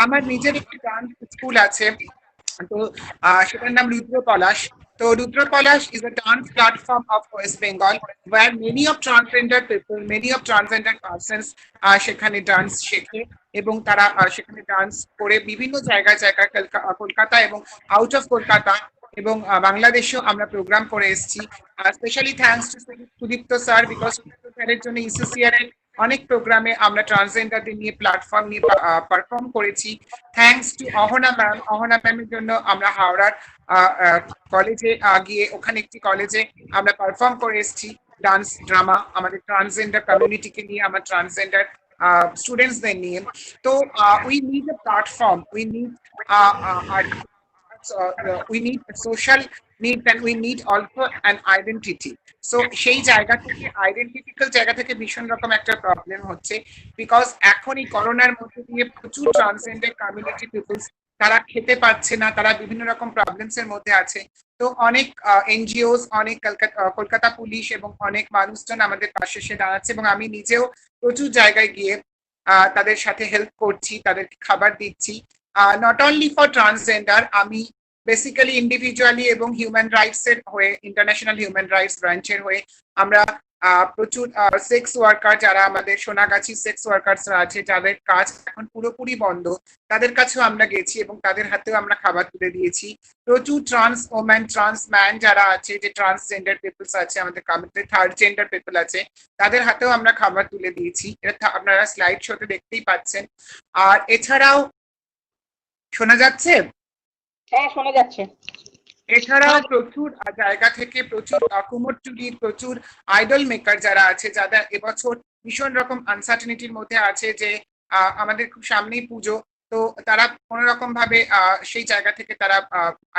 আমার নিজের একটি ডান্স স্কুল আছে, তো সেটার নাম রুদ্রপলাশ। তো রুদ্রপলাশ is a dance platform of West Bengal where many of transgender people, many of transgender persons সেখানে ডান্স শেখে এবং তারা সেখানে ডান্স করে বিভিন্ন জায়গায় জায়গায় কলকাতা এবং আউট অফ কলকাতা এবং বাংলাদেশেও আমরা প্রোগ্রাম করে এসেছি। Specially thanks to Sudipta sir, because Sudipta স্যারের জন্য ISISAR এর অনেক প্রোগ্রামে আমরা ট্রান্সজেন্ডারদের নিয়ে প্ল্যাটফর্ম নিয়ে পারফর্ম করেছি। থ্যাঙ্কস টু অহনা ম্যামের জন্য আমরা হাওড়ার কলেজে গিয়ে ওখানে একটি কলেজে আমরা পারফর্ম করে এসেছি ডান্স ড্রামা আমাদের ট্রান্সজেন্ডার কমিউনিটিকে নিয়ে, আমার ট্রান্সজেন্ডার স্টুডেন্টসদের নিয়ে। তো we need a platform, we need a social need and we need also an identity. So সেই জায়গা থেকে আইডেন্টিটিক্যাল জায়গা থেকে ভীষণ রকম একটা প্রবলেম হচ্ছে, বিকজ এখন এই করোনার মধ্যে দিয়ে প্রচুর ট্রান্সজেন্ডার কমিউনিটি পিপলস তারা খেতে পাচ্ছে না, তারা বিভিন্ন রকম প্রবলেমস এর মধ্যে আছে। তো অনেক এনজিওস, অনেক কলকাতা পুলিশ এবং অনেক মানুষজন আমাদের পাশে এসে দাঁড়াচ্ছে এবং আমি নিজেও প্রচুর জায়গায় গিয়ে তাদের সাথে হেল্প করছি, তাদেরকে খাবার দিচ্ছি। নট অনলি ফর ট্রান্সজেন্ডার, আমি বেসিক্যালি ইন্ডিভিজুয়ালি এবং হিউম্যান রাইটস এর হয়ে, ইন্টারন্যাশনাল হিউম্যান রাইটস ব্রাঞ্চের হয়ে আমরা প্রচুর সেক্স ওয়ার্কার, যারা আমাদের সোনাগাছি সেক্স ওয়ার্কার্সরা আছে, যাদের কাজ এখন পুরোপুরি বন্ধ, তাদের কাছেও আমরা গেছি এবং তাদের হাতেও আমরা খাবার তুলে দিয়েছি। প্রচুর ট্রান্স ওম্যান, ট্রান্স ম্যান যারা আছে, যে ট্রান্সজেন্ডার পিপলস আছে আমাদের কমিউনিটিতে, থার্ড জেন্ডার পিপল আছে, তাদের হাতেও আমরা খাবার তুলে দিয়েছি। এটা আপনারা স্লাইড শোতে দেখতেই পাচ্ছেন। আর এছাড়াও শোনা যাচ্ছে? হ্যাঁ, শোনা যাচ্ছে। এছাড়াও প্রচুর জায়গা থেকে প্রচুর কুমোরটুলির প্রচুর আইডল মেকার যারা আছে, যারা এবছর ভীষণ রকম আনসার্টেনিটির মধ্যে আছে, যে আমাদের খুব সামনেই পুজো, তো তারা কোনো রকম ভাবে সেই জায়গা থেকে তারা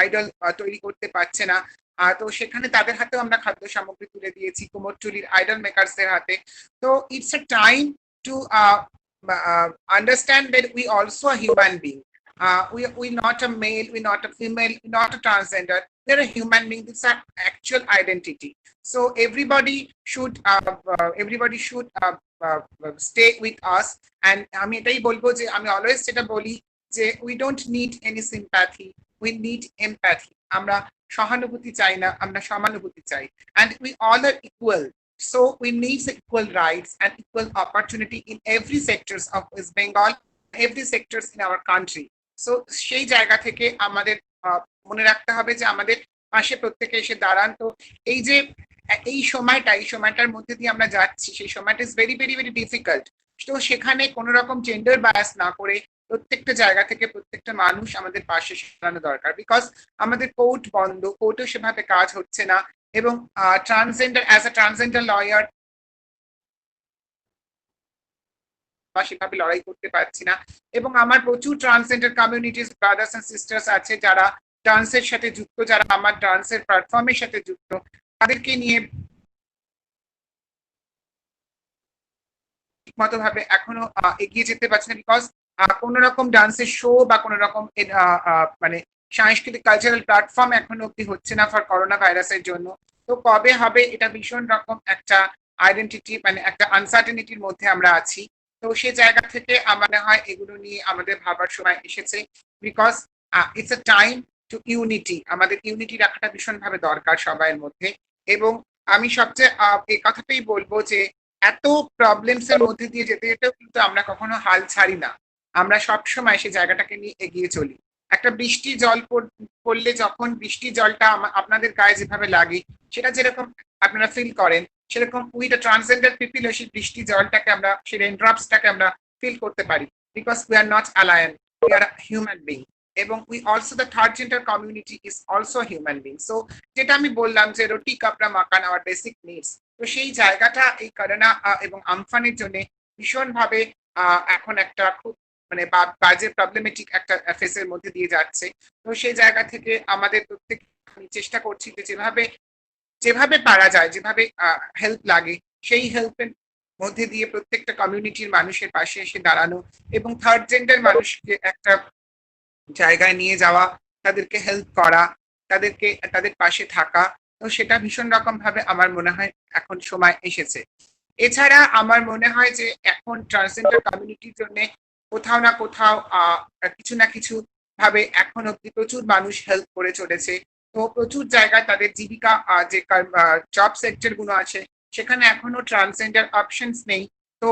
আইডল তৈরি করতে পারছে না। তো সেখানে তাদের হাতেও আমরা খাদ্য সামগ্রী তুলে দিয়েছি, কুমোরটুলির আইডল মেকার্সদের হাতে। তো it's a time to understand that we also a human being. We not a male, we not a female, we not a transgender. They're a human being. This is our actual identity. So everybody should stay with us. And আমি এটাই বলবো যে আমি always যেটা বলি যে we don't need any sympathy, we need empathy. আমরা সহানুভূতি চাই না, আমরা সমানুভূতি চাই। And we all are equal. So we need equal rights and equal opportunity in every sectors of West Bengal, every sectors in our country. So সেই জায়গা থেকে আমাদের মনে রাখতে হবে যে আমাদের পাশে প্রত্যেকে এসে দাঁড়ান। তো এই যে এই সময়টার মধ্যে দিয়ে আমরা যাচ্ছি, সেই সময়টা is very very very difficult. তো সেখানে কোনো রকম জেন্ডার বায়াস না করে প্রত্যেকটা জায়গা থেকে প্রত্যেকটা মানুষ আমাদের পাশে দাঁড়ানো দরকার। বিকজ আমাদের কোর্ট বন্ধ, কোর্টেও সেভাবে কাজ হচ্ছে না, এবং transgender as a transgender lawyer সেভাবে লড়াই করতে পারছি না। এবং আমার প্রচুর transgender communities brothers and sisters আছে যারা ডান্সের সাথে যুক্ত, যারা আমার ডান্সের প্ল্যাটফর্মের সাথে যুক্ত, তাদেরকে নিয়ে ঠিকমতো ভাবে এখনো এগিয়ে যেতে পারছি না। বিকজ কোন রকম ডান্সের শো বা কোন রকম মানে সাংস্কৃতিক কালচারাল প্ল্যাটফর্ম এখনো অব্দি হচ্ছে না ফর করোনা ভাইরাসের জন্য। তো কবে হবে এটা ভীষণ রকম একটা আইডেন্টিটি, মানে একটা আনসার্টেনিটির মধ্যে আমরা আছি। তো সেই জায়গা থেকে আমার মনে হয় এগুলো নিয়ে আমাদের ভাবার সময় এসেছে। Because it's a time to unity, আমাদের ইউনিটি রাখাটা ভীষণ ভাবে দরকার সবাইয়ের মধ্যে। এবং আমি সবচেয়ে এই কথাটাই বলবো যে এত প্রবলেমস এর মধ্যে দিয়ে যেতে যেতেও কিন্তু আমরা কখনো হাল ছাড়ি না, আমরা সবসময় সেই জায়গাটাকে নিয়ে এগিয়ে চলি। একটা বৃষ্টি জল পড়লে যখন বৃষ্টি জলটা আপনাদের গায়ে যেভাবে লাগে, সেটা যেরকম আপনারা ফিল করেন, সেরকম উইথ দ্য ট্রান্সজেন্ডার পিপল সেই বৃষ্টি জলটাকে আমরা, সেই রেনড্রপসটাকে আমরা ফিল করতে পারি। Because we are not alien, we are human being. এবং we also the third gender community is also human being. So যেটা আমি বললাম যে রুটি কাপড়া মাকান আওয়ার বেসিক নিডস, তো সেই জায়গাটা এই করোনা এবং আমফানের জন্য ভীষণ ভাবে এখন একটা খুব মানে বাজে প্রবলেমেটিক একটা ফেসের মধ্যে দিয়ে যাচ্ছে। তো সেই জায়গা থেকে আমাদের প্রত্যেক চেষ্টা করছি যে যেভাবে পারা যায়, যেভাবে হেল্প লাগে, সেই হেল্পের মধ্যে দিয়ে প্রত্যেকটা কমিউনিটির মানুষের পাশে এসে দাঁড়ানো এবং থার্ড জেন্ডার মানুষকে একটা জায়গায় নিয়ে যাওয়া, তাদেরকে হেল্প করা, তাদের পাশে থাকা। তো সেটা ভীষণ রকম ভাবে আমার মনে হয় এখন সময় এসেছে। এছাড়া আমার মনে হয় যে এখন ট্রান্সজেন্ডার কমিউনিটির জন্য কোথাও না কোথাও কিছু না কিছু ভাবে এখন অব্দি প্রচুর মানুষ হেল্প করে চলেছে। তো প্রচুর জায়গায় তাদের জীবিকা যে জব সেক্টর গুলো আছে সেখানে এখনো ট্রান্সজেন্ডার অপশনস নেই। তো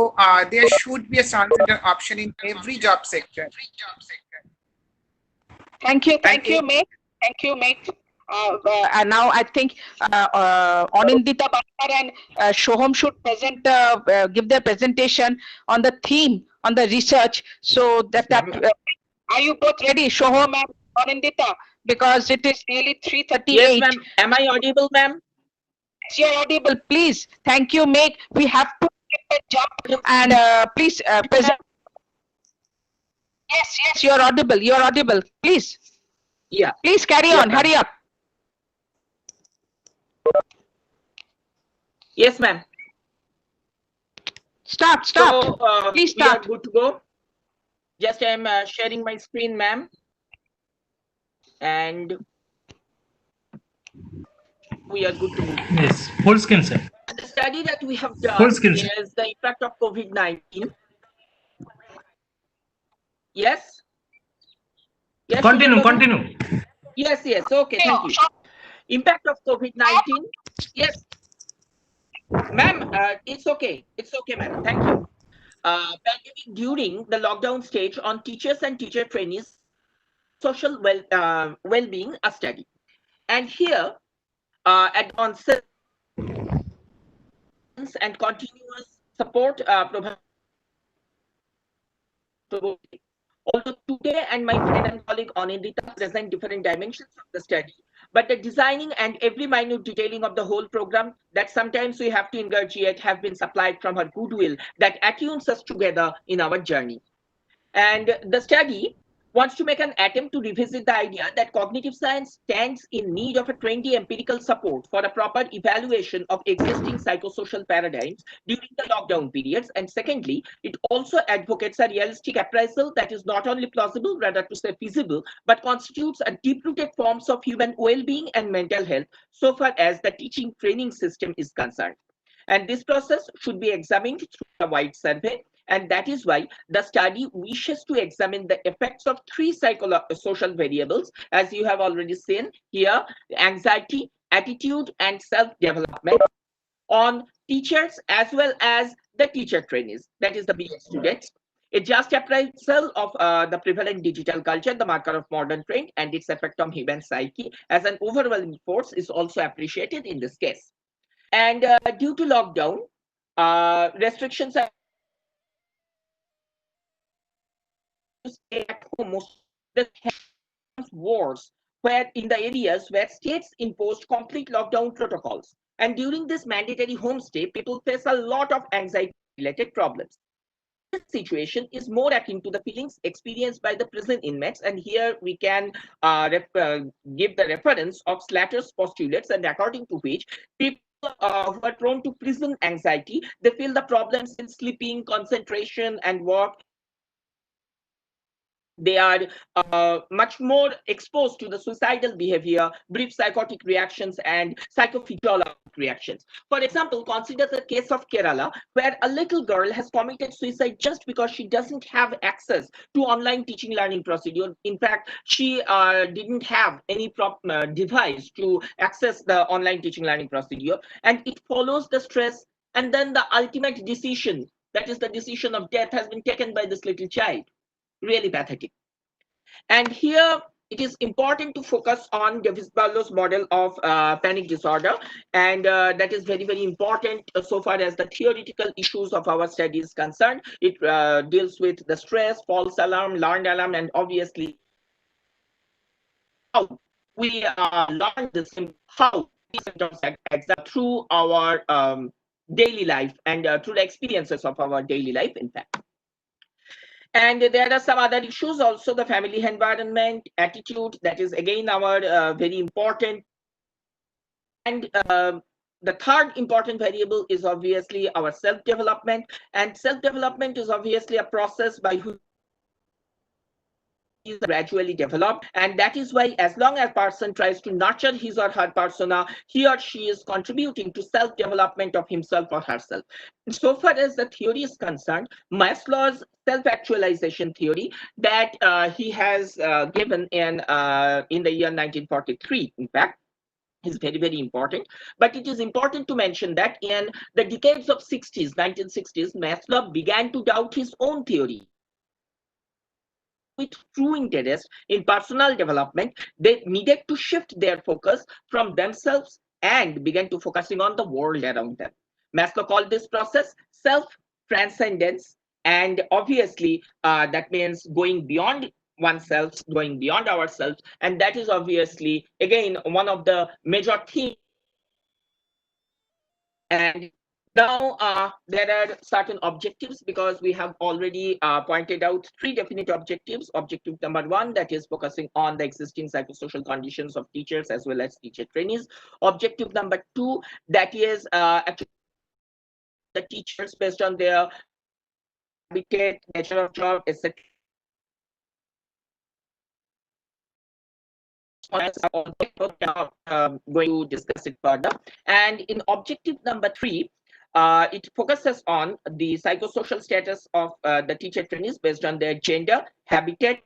there should be a transgender option in every job sector. Thank you, Meg. Thank you, Meg. And now I think Anindita Bhaskar and Shoham should give their presentation on the theme, on the research. So that are you both ready, Shoham and Anindita? Because it is nearly 3:38. Yes, ma'am. Am I audible, ma'am? Yes, you're audible. Please, thank you, Meg. We have to jump and please present. Yes, you're audible. You're audible. Please. Yeah. Please carry on. Hurry up. Yes, ma'am. Start. So, please we are start. good to go. Just I'm sharing my screen, ma'am. And we are good to go. Yes, full screen, sir. The study that we have done Full screen, sir. is the impact of COVID-19. Yes? Yes. Continue. Yes. Okay, thank you. Impact of COVID-19. Yes. Ma'am, it's okay. It's okay, ma'am. Thank you. Pandemic during the lockdown stage on teachers and teacher trainees, social well-being, a study. And here, at onset and continuous support provided. Although today and my friend and colleague Anindita present different dimensions of the study, but the designing and every minute detailing of the whole program that sometimes we have to ingurgitate have been supplied from her goodwill that attunes us together in our journey. And the study wants to make an attempt to revisit the idea that cognitive science stands in need of a trendy empirical support for a proper evaluation of existing psychosocial paradigms during the lockdown periods. And secondly, it also advocates a realistic appraisal that is not only plausible, rather to say feasible, but constitutes a deep-rooted forms of human well-being and mental health so far as the teaching training system is concerned. And this process should be examined through a wide survey. And that is why the study wishes to examine the effects of three social variables, as you have already seen here: anxiety, attitude, and self-development on teachers as well as the teacher trainees, that is the BA students. A just appraisal of the prevalent digital culture, the marker of modern trend, and its effect on human psyche as an overwhelming force is also appreciated in this case. And due to lockdown, restrictions are stay at home. Most of the wars where in the areas where states imposed complete lockdown protocols. And during this mandatory homestay, people face a lot of anxiety-related problems. This situation is more akin to the feelings experienced by the prison inmates, and here we can give the reference of Slatter's postulates, and according to which people who are prone to prison anxiety, they feel the problems in sleeping, concentration, and work. They are much more exposed to the suicidal behavior, brief psychotic reactions, and psychophysiologic reactions. For example, consider the case of Kerala, where a little girl has committed suicide just because she doesn't have access to online teaching learning procedure. In fact, she didn't have any device to access the online teaching learning procedure, and it follows the stress, and then the ultimate decision, that is the decision of death, has been taken by this little child. Really pathetic. And here it is important to focus on Davis-Barlow's model of panic disorder, and that is very, very important so far as the theoretical issues of our study is concerned. It deals with the stress, false alarm, learned alarm, and obviously how we learn the how these symptoms exert through our daily life and through the experiences of our daily life, in fact. And there are some other issues also: the family environment, attitude, that is again our very important. And the third important variable is obviously our self-development, and self-development is obviously a process by which is gradually developed, and that is why as long as a person tries to nurture his or her persona, he or she is contributing to self-development of himself or herself. So far as the theory is concerned, Maslow's self-actualization theory that he has given in the year 1943, in fact, is very, very important. But it is important to mention that in the decades of 1960s, Maslow began to doubt his own theory. With true interest in personal development, they needed to shift their focus from themselves and began to focusing on the world around them. Maslow called this process self-transcendence, and obviously that means going beyond oneself, going beyond ourselves, and that is obviously again one of the major themes. And now there are certain objectives, because we have already pointed out three definite objectives. Objective number one, that is focusing on the existing psychosocial conditions of teachers as well as teacher trainees. Objective number two, that is actually the teachers based on their habitat, nature of job, etc. Going to discuss it further. And in objective number three, it focuses on the psychosocial status of the teacher trainees based on their gender, habitat,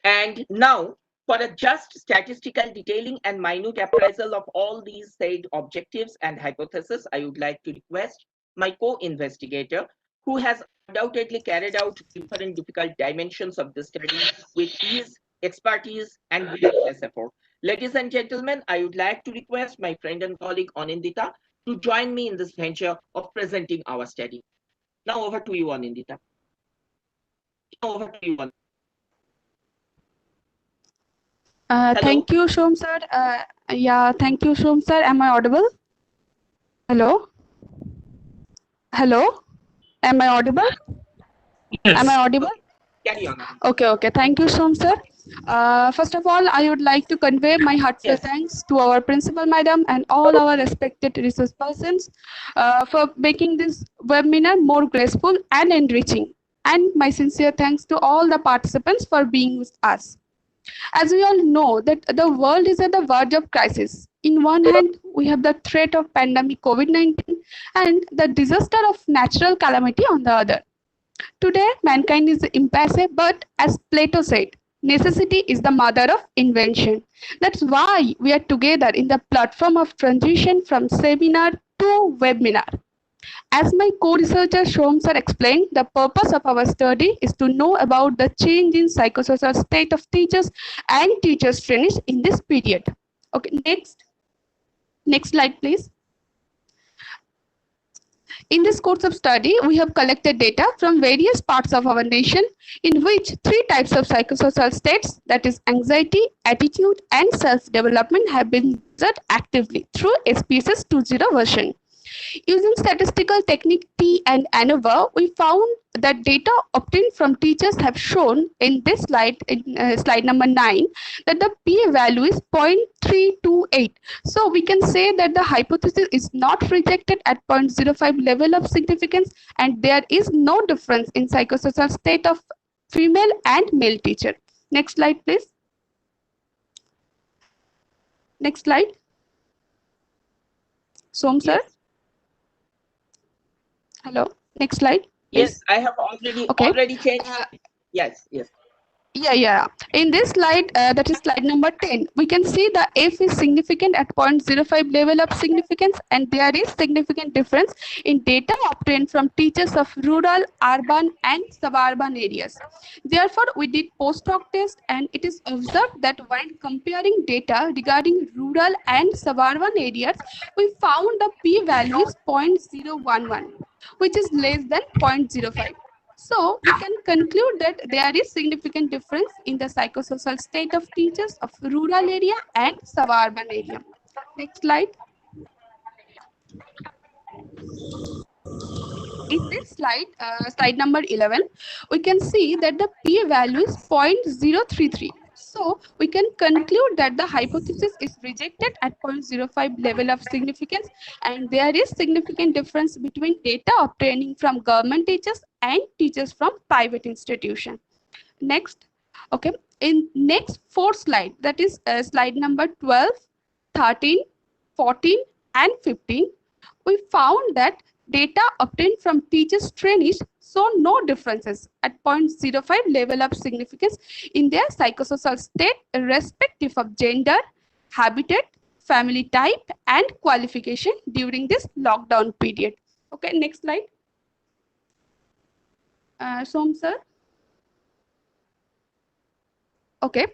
and now for a just statistical detailing and minute appraisal of all these said objectives and hypotheses, I would like to request my co-investigator, who has undoubtedly carried out different difficult dimensions of the study with his expertise and relentless effort. Ladies and gentlemen, I would like to request my friend and colleague Anindita to join me in this venture of presenting our study. Now over to you, Anindita. Now over to you, Anindita. Thank you, Shom sir. Yeah, thank you, Shom sir. Am I audible? Hello? Hello? Am I audible? Am I Yes. audible? Carry on. Okay. Thank you, Shom sir. First of all, I would like to convey my heartfelt Yes. thanks to our principal madam and all our respected resource persons for making this webinar more graceful and enriching. And my sincere thanks to all the participants for being with us. As we all know that the world is at the verge of crisis. In one hand, we have the threat of pandemic COVID-19 and the disaster of natural calamity on the other. Today, mankind is impassive, but as Plato said, necessity is the mother of invention. That's why we are together in the platform of transition from seminar to webinar. As my co-researcher Shom sir explained, the purpose of our study is to know about the change in psychosocial state of teachers and teachers trainees in this period. Okay, next slide, please. In this course of study, we have collected data from various parts of our nation in which 3 types of psychosocial states, that is anxiety, attitude, and self-development have been measured actively through SPSS 2.0 version. Using statistical technique T and ANOVA, we found that data obtained from teachers have shown in this slide, slide number 9, that the p-value is 0.328. So we can say that the hypothesis is not rejected at 0.05 level of significance, and there is no difference in psychosocial state of female and male teacher. Next slide, please. Next slide. Som sir. Yes. Hello. Next slide. Yes, I have already changed. Yes. Yeah. In this slide, that is slide number 10, we can see the F is significant at 0.05 level of significance, and there is significant difference in data obtained from teachers of rural, urban, and suburban areas. Therefore, we did post-hoc test, and it is observed that while comparing data regarding rural and suburban areas, we found the p-value is 0.011, which is less than 0.05. So we can conclude that there is significant difference in the psychosocial state of teachers of rural area and suburban area. Next slide. In this slide, slide number 11, we can see that the p-value is 0.033. So we can conclude that the hypothesis is rejected at 0.05 level of significance, and there is significant difference between data obtaining from government teachers and teachers from private institution. Next. Okay. In next 4 slide, that is slide number 12, 13, 14, and 15, we found that data obtained from teachers trainees saw no differences at 0.05 level of significance in their psychosocial state irrespective of gender, habitat, family type, and qualification during this lockdown period. Okay, next slide. Som sir. Okay.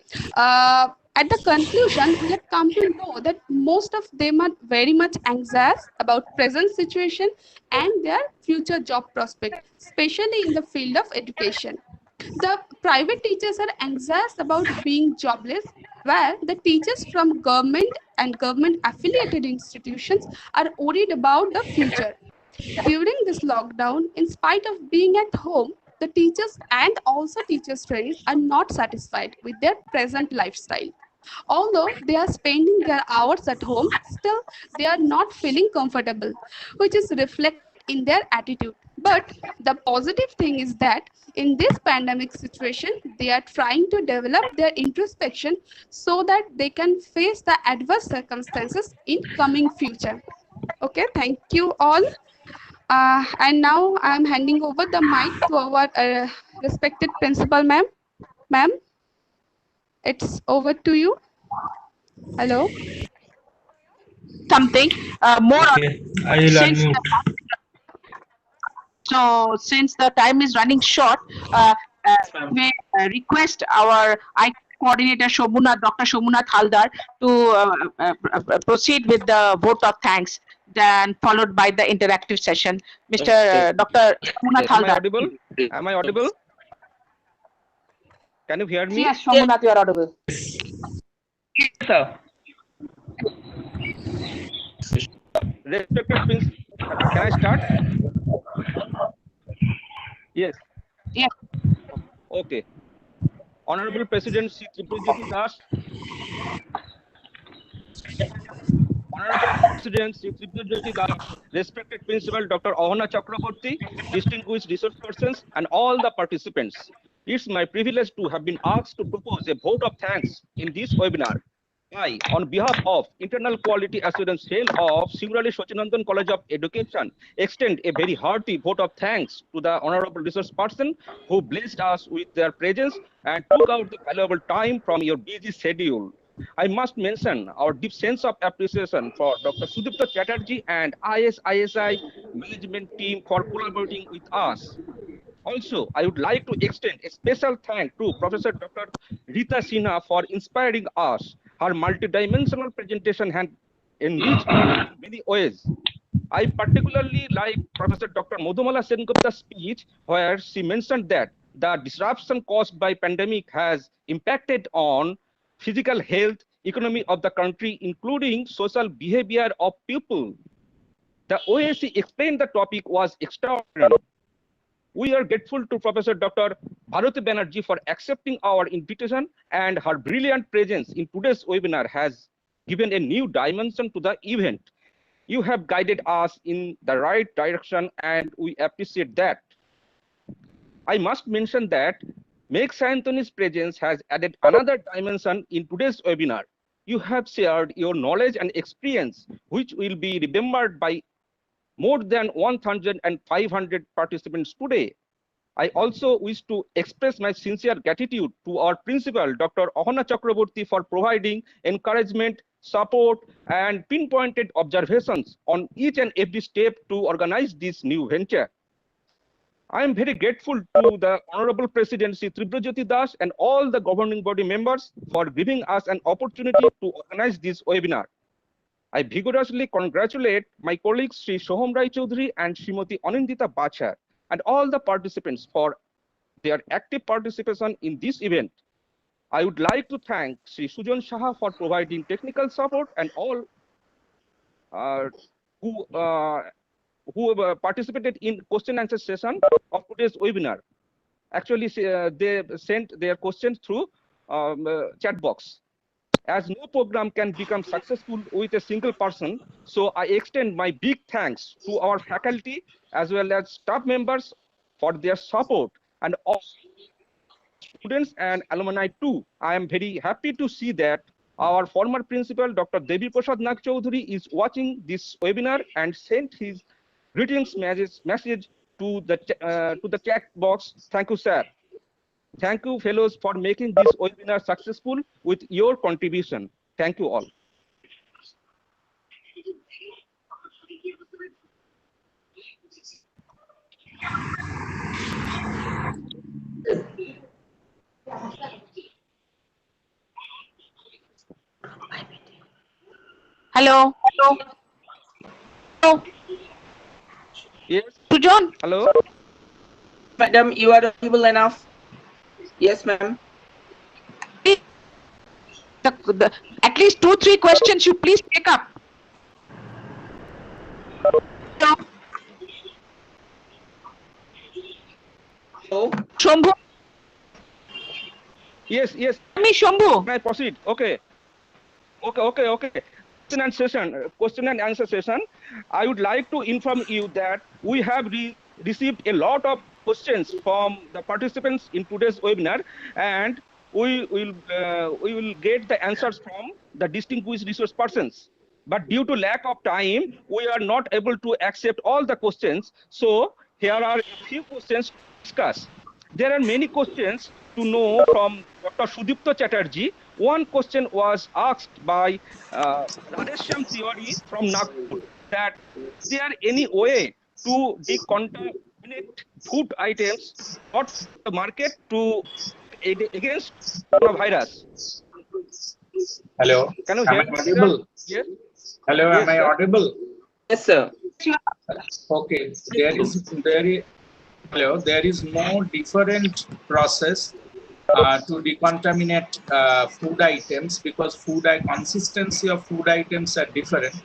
At the conclusion, we have come to know that most of them are very much anxious about present situation and their future job prospect, especially in the field of education. The private teachers are anxious about being jobless, where the teachers from government and government affiliated institutions are worried about the future. During this lockdown, in spite of being at home, the teachers and also teachers trainees are not satisfied with their present lifestyle. Although they are spending their hours at home, still they are not feeling comfortable, which is reflected in their attitude. But the positive thing is that in this pandemic situation, they are trying to develop their introspection so that they can face the adverse circumstances in coming future. Okay, thank you all. And now I'm handing over the mic to our respected principal, ma'am. Ma'am, it's over to you. Hello. Something more. Okay, I will unmute. So since the time is running short, we request our IQAC coordinator Dr. Shomunath Haldar to proceed with the vote of thanks, then followed by the interactive session. Mr. Dr. Shomunath Haldar. Am I audible? Can you hear me? Yes, Shomunath, you are audible. Yes, sir. Respected principal, can I start? Yes. Yes. Okay. Honorable President Sri Tripuljyoti Das, Honorable President Sri Tripuljyoti Das, respected Principal Dr. Ahona Chakraborty, distinguished resource persons, and all the participants. It's my privilege to have been asked to propose a vote of thanks in this webinar. I, on behalf of Internal Quality Assurance Cell of Shimurali Sachinandan College of Education, extend a very hearty vote of thanks to the honorable resource person who blessed us with their presence and took out the valuable time from your busy schedule. I must mention our deep sense of appreciation for Dr. Sudipta Chatterjee and ISISI management team for collaborating with us. Also, I would like to extend a special thank to Professor Dr. Rita Sinha for inspiring us. Her multidimensional presentation has enriched us in many ways. I particularly like Professor Dr. Madhumala Sengupta's speech, where she mentioned that the disruption caused by pandemic has impacted on physical health, economy of the country, including social behavior of people. The way she explained the topic was extraordinary. We are grateful to Professor Dr. Bharati Banerjee for accepting our invitation, and her brilliant presence in today's webinar has given a new dimension to the event. You have guided us in the right direction, and we appreciate that. I must mention that Meg Santoni's presence has added another dimension in today's webinar. You have shared your knowledge and experience, which will be remembered by more than 1,500 participants today. I also wish to express my sincere gratitude to our principal, Dr. Ahona Chakraborty, for providing encouragement, support, and pinpointed observations on each and every step to organize this new venture. I am very grateful to the Honorable President Sri Tripuljyoti Das and all the governing body members for giving us an opportunity to organize this webinar. I vigorously congratulate my colleagues Sri Soham Rai Chaudhary and Srimati Anindita Bachar and all the participants for their active participation in this event. I would like to thank Sri Sujan Saha for providing technical support and all who participated in question answer session of today's webinar. Actually, they sent their questions through chat box. As no program can become successful with a single person, so I extend my big thanks to our faculty as well as staff members for their support, and all students and alumni too. I am very happy to see that our former principal, Dr. Devi Prasad Nag Chaudhary, is watching this webinar and sent his greetings message to the chat box. Thank you, sir. Thank you, fellows, for making this webinar successful with your contribution. Thank you all. Hello. Hello. Hello. Yes. Sujan. Hello. Madam, you are audible enough. Yes, ma'am. At least 2-3 questions you please pick up. Hello. Shambhu. Yes, yes. Me, Shambhu. Can I proceed? Okay. Okay. Question and answer session. I would like to inform you that we have received a lot of questions from the participants in today's webinar, and we will get the answers from the distinguished resource persons. But due to lack of time, we are not able to accept all the questions. So here are a few questions to discuss. There are many questions to know from Dr. Sudipta Chatterjee. One question was asked by Radheshyam Tiwari from Nagpur, that is there any way to decontaminate food items brought to the market to against coronavirus? Hello. Can you Am hear I me? audible? Yes. Hello, Yes, am I sir. audible? Yes, sir. Okay. There is no different process to decontaminate food items, because consistency of food items are different.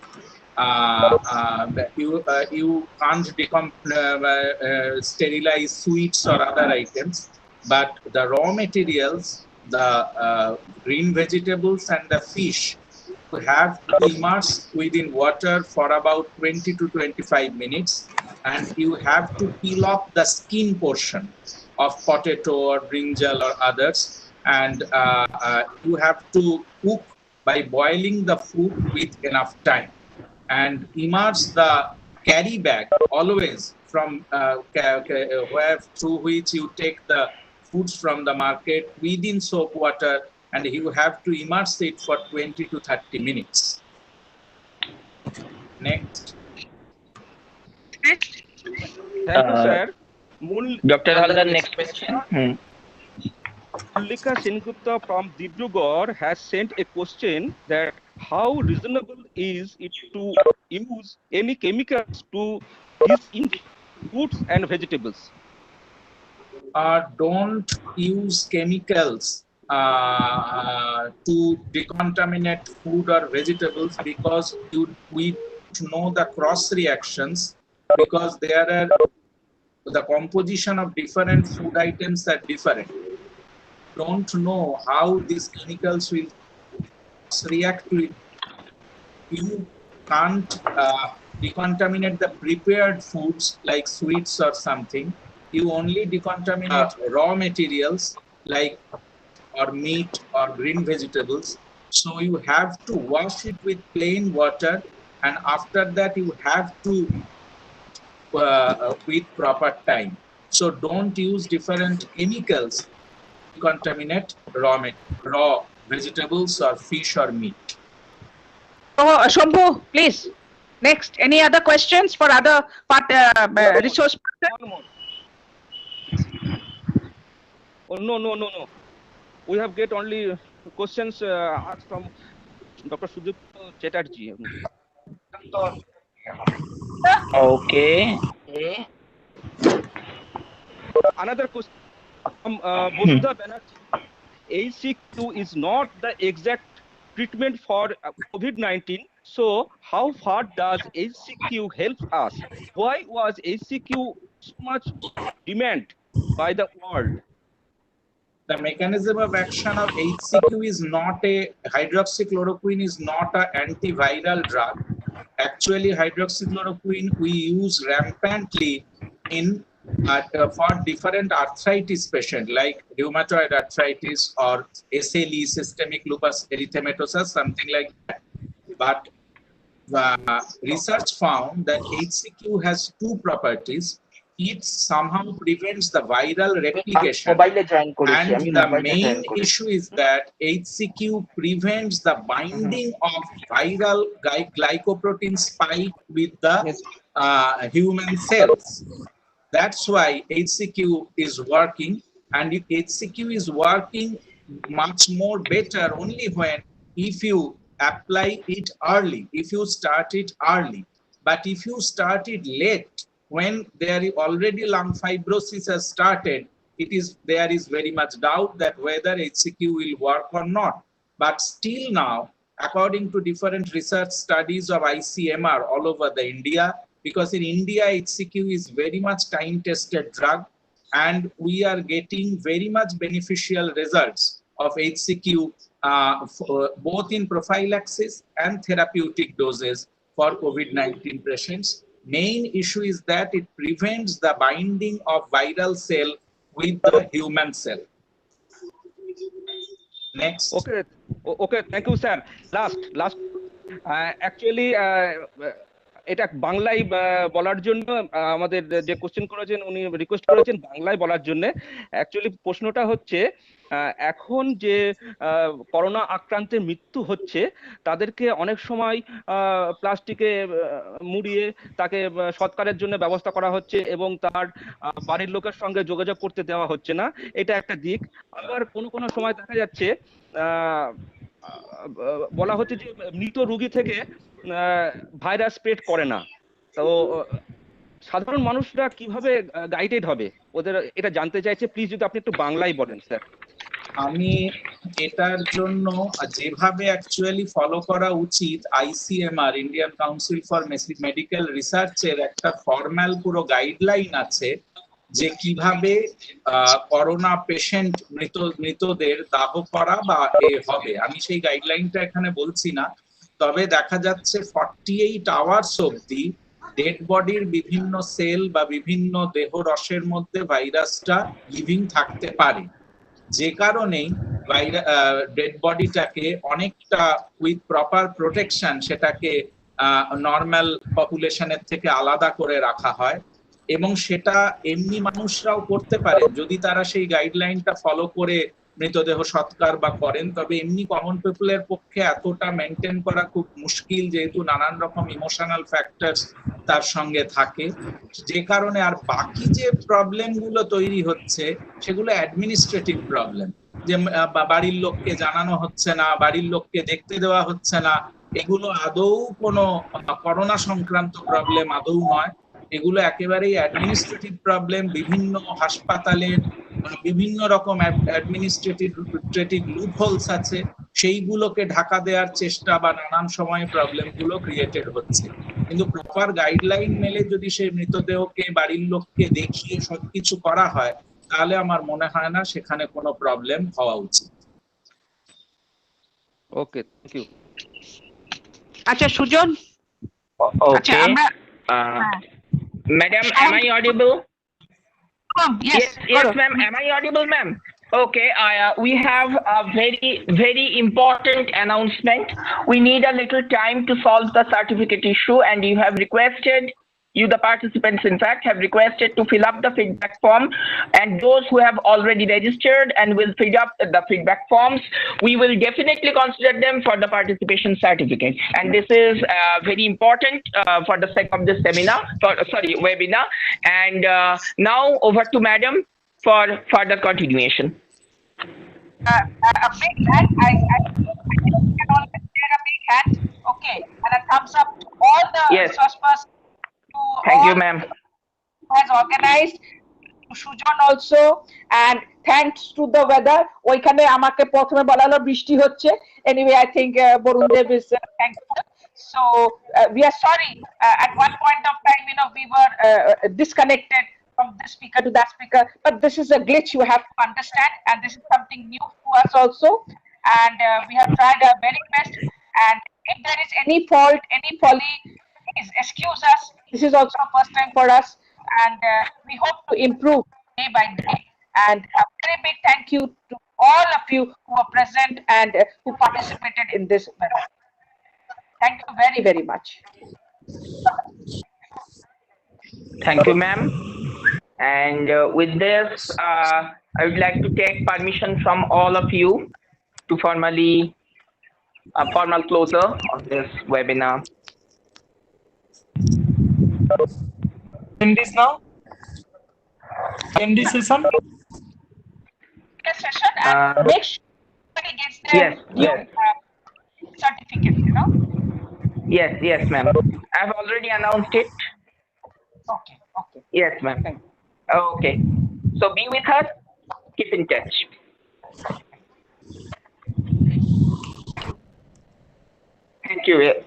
You can't sterilize sweets or other items, but the raw materials, the green vegetables and the fish, you have to immerse within water for about 20 to 25 minutes, and you have to peel off the skin portion of potato or brinjal or others, and you have to cook by boiling the food with enough time, and immerse the carry bag always from where through which you take the foods from the market within soap water, and you have to immerse it for 20 to 30 minutes. Next. Thank you, sir. Dr. Halder, next question. Mulika Sengupta from Dibrugarh has sent a question that how reasonable is it to use any chemicals to disinfect fruits and vegetables? Don't use chemicals to decontaminate food or vegetables, because we know the cross reactions, because there are the composition of different food items are different. Don't know how these chemicals will react to it. You can't decontaminate the prepared foods like sweets or something. You only decontaminate raw materials like or meat or green vegetables. So you have to wash it with plain water, and after that you have to with proper time. So don't use different chemicals to contaminate raw vegetables or fish or meat. Oh, Shambhu, please. Next, any other questions for other resource person? One more. Oh, no. We have get only questions asked from Dr. Sudipta Chatterjee. Okay. Another question from Bosudha Banerjee. HCQ is not the exact treatment for COVID-19. So how far does HCQ help us? Why was HCQ so much demand by the world? The mechanism of action of HCQ is not hydroxychloroquine is not an antiviral drug. Actually, hydroxychloroquine we use rampantly in for different arthritis patients like rheumatoid arthritis or SLE, systemic lupus erythematosus, something like that. But research found that HCQ has two properties. It somehow prevents the viral replication, and the main issue is that HCQ prevents the binding of viral glycoprotein spike with the human cells. That's why HCQ is working, and HCQ is working much more better only when if you apply it early, if you start it early. But if you start it late, when there is already lung fibrosis has started, there is very much doubt that whether HCQ will work or not. But still now, according to different research studies of ICMR all over the India, because in India HCQ is very much time-tested drug, and we are getting very much beneficial results of HCQ both in prophylaxis and therapeutic doses for COVID-19 patients. Main issue is that it prevents the binding of viral cell with the human cell. Next. Okay, thank you, sir. Last. Actually, এটা বাংলায় বলার জন্য আমাদের যে question করেছেন উনি request করেছেন বাংলায় বলার জন্য। অ্যাকচুয়ালি প্রশ্নটা হচ্ছে এখন যে করোনা আক্রান্তের মৃত্যু হচ্ছে তাদেরকে অনেক সময় প্লাস্টিকে মুড়িয়ে তাকে সৎকারের জন্য ব্যবস্থা করা হচ্ছে এবং তার বাড়ির লোকের সঙ্গে যোগাযোগ করতে দেওয়া হচ্ছে না, এটা একটা দিক। আবার কোনো সময় দেখা যাচ্ছে বলা হচ্ছে যে মৃত রোগী থেকে ভাইরাস স্প্রেড করে না। তো সাধারণ মানুষরা কিভাবে গাইডেড হবে ওদের, এটা জানতে চাইছে। প্লিজ যদি আপনি একটু বাংলায় বলেন স্যার। আমি এটার জন্য যেভাবে অ্যাকচুয়ালি ফলো করা উচিত, ICMR Indian council for medical রিসার্চের একটা ফর্মাল পুরো গাইডলাইন আছে যে কিভাবে করোনা পেশেন্ট মৃতদের দাহ করা বা হবে। আমি সেই গাইডলাইনটা এখানে বলছি না, তবে দেখা যাচ্ছে 48 আওয়ার্স অবধি ডেড বডির বিভিন্ন সেল বা বিভিন্ন দেহ রসের মধ্যে ভাইরাসটা লিভিং থাকতে পারে, যে কারণেই ডেড বডিটাকে অনেকটা উইথ প্রপার প্রোটেকশন সেটাকে নর্মাল পপুলেশনের থেকে আলাদা করে রাখা হয়। এবং সেটা এমনি মানুষরাও করতে পারে যদি তারা সেই গাইডলাইনটা ফলো করে মৃতদেহ সৎকার বা করেন, তবে এমনি কমন পিপলের পক্ষে এতটা মেনটেন করা খুব মুশকিল, যেহেতু নানান রকম ইমোশনাল ফ্যাক্টরস তার সঙ্গে থাকে, যে কারণে আর বাকি যে প্রবলেম গুলো তৈরি হচ্ছে সেগুলো অ্যাডমিনিস্ট্রেটিভ প্রবলেম, যে বাড়ির লোককে জানানো হচ্ছে না, বাড়ির লোককে দেখতে দেওয়া হচ্ছে না, এগুলো আদৌ কোনো করোনা সংক্রান্ত প্রবলেম আদৌ নয়, এগুলো একেবারেই অ্যাডমিনিস্ট্রেটিভ প্রবলেম। বিভিন্ন হাসপাতালের বিভিন্ন রকম অ্যাডমিনিস্ট্রেটিভ লুপহোলস আছে, সেইগুলোকে ঢাকা দেওয়ার চেষ্টা বা নানান সময় প্রবলেম গুলো ক্রিয়েটেড হচ্ছে। কিন্তু প্রপার গাইডলাইন মেলে যদি সেই মৃতদেহকে বাড়ির লোককে দেখিয়ে সবকিছু করা হয়, তাহলে আমার মনে হয় না সেখানে কোনো প্রবলেম হওয়া উচিত। ওকে, থ্যাংক ইউ। আচ্ছা সুজন, আচ্ছা Okay. আমরা Madam, am I audible? yes Yes, ma'am. Am I audible, ma'am? Okay. We have a very important announcement. We need a little time to solve the certificate issue, and you have requested. You, the participants, in fact, have requested to fill up the feedback form, and those who have already registered and will fill up the feedback forms, we will definitely consider them for the participation certificate. And this is very important for the sake of this seminar, webinar. And now over to Madam for further continuation. A big hand. I can always share a big hand. Okay, and a thumbs up to all the Yes. resource persons. Thank you, ma'am. Has organized, to Sujan also, and thanks to the weather. ওইখানে আমাকে প্রথমে বলা হলো বৃষ্টি হচ্ছে। Anyway, I think Barun Dev is thankful. So we are sorry. At one point of time, we were disconnected from this speaker to that speaker, but this is a glitch you have to understand, and this is something new to us also. And we have tried our very best. And if there is any fault, any folly, please excuse us. This is also a first time for us, and we hope to improve day by day. And a very big thank you to all of you who are present and who participated in this webinar. Thank you very, very much. Thank you, ma'am. And with this, I would like to take permission from all of you to formally a formal closure of this webinar. End this now. End this session. Session and make sure everybody gets their certificate, Yes, ma'am. I've already announced it. Okay. Yes, ma'am. Okay. So be with us. Keep in touch. Thank you.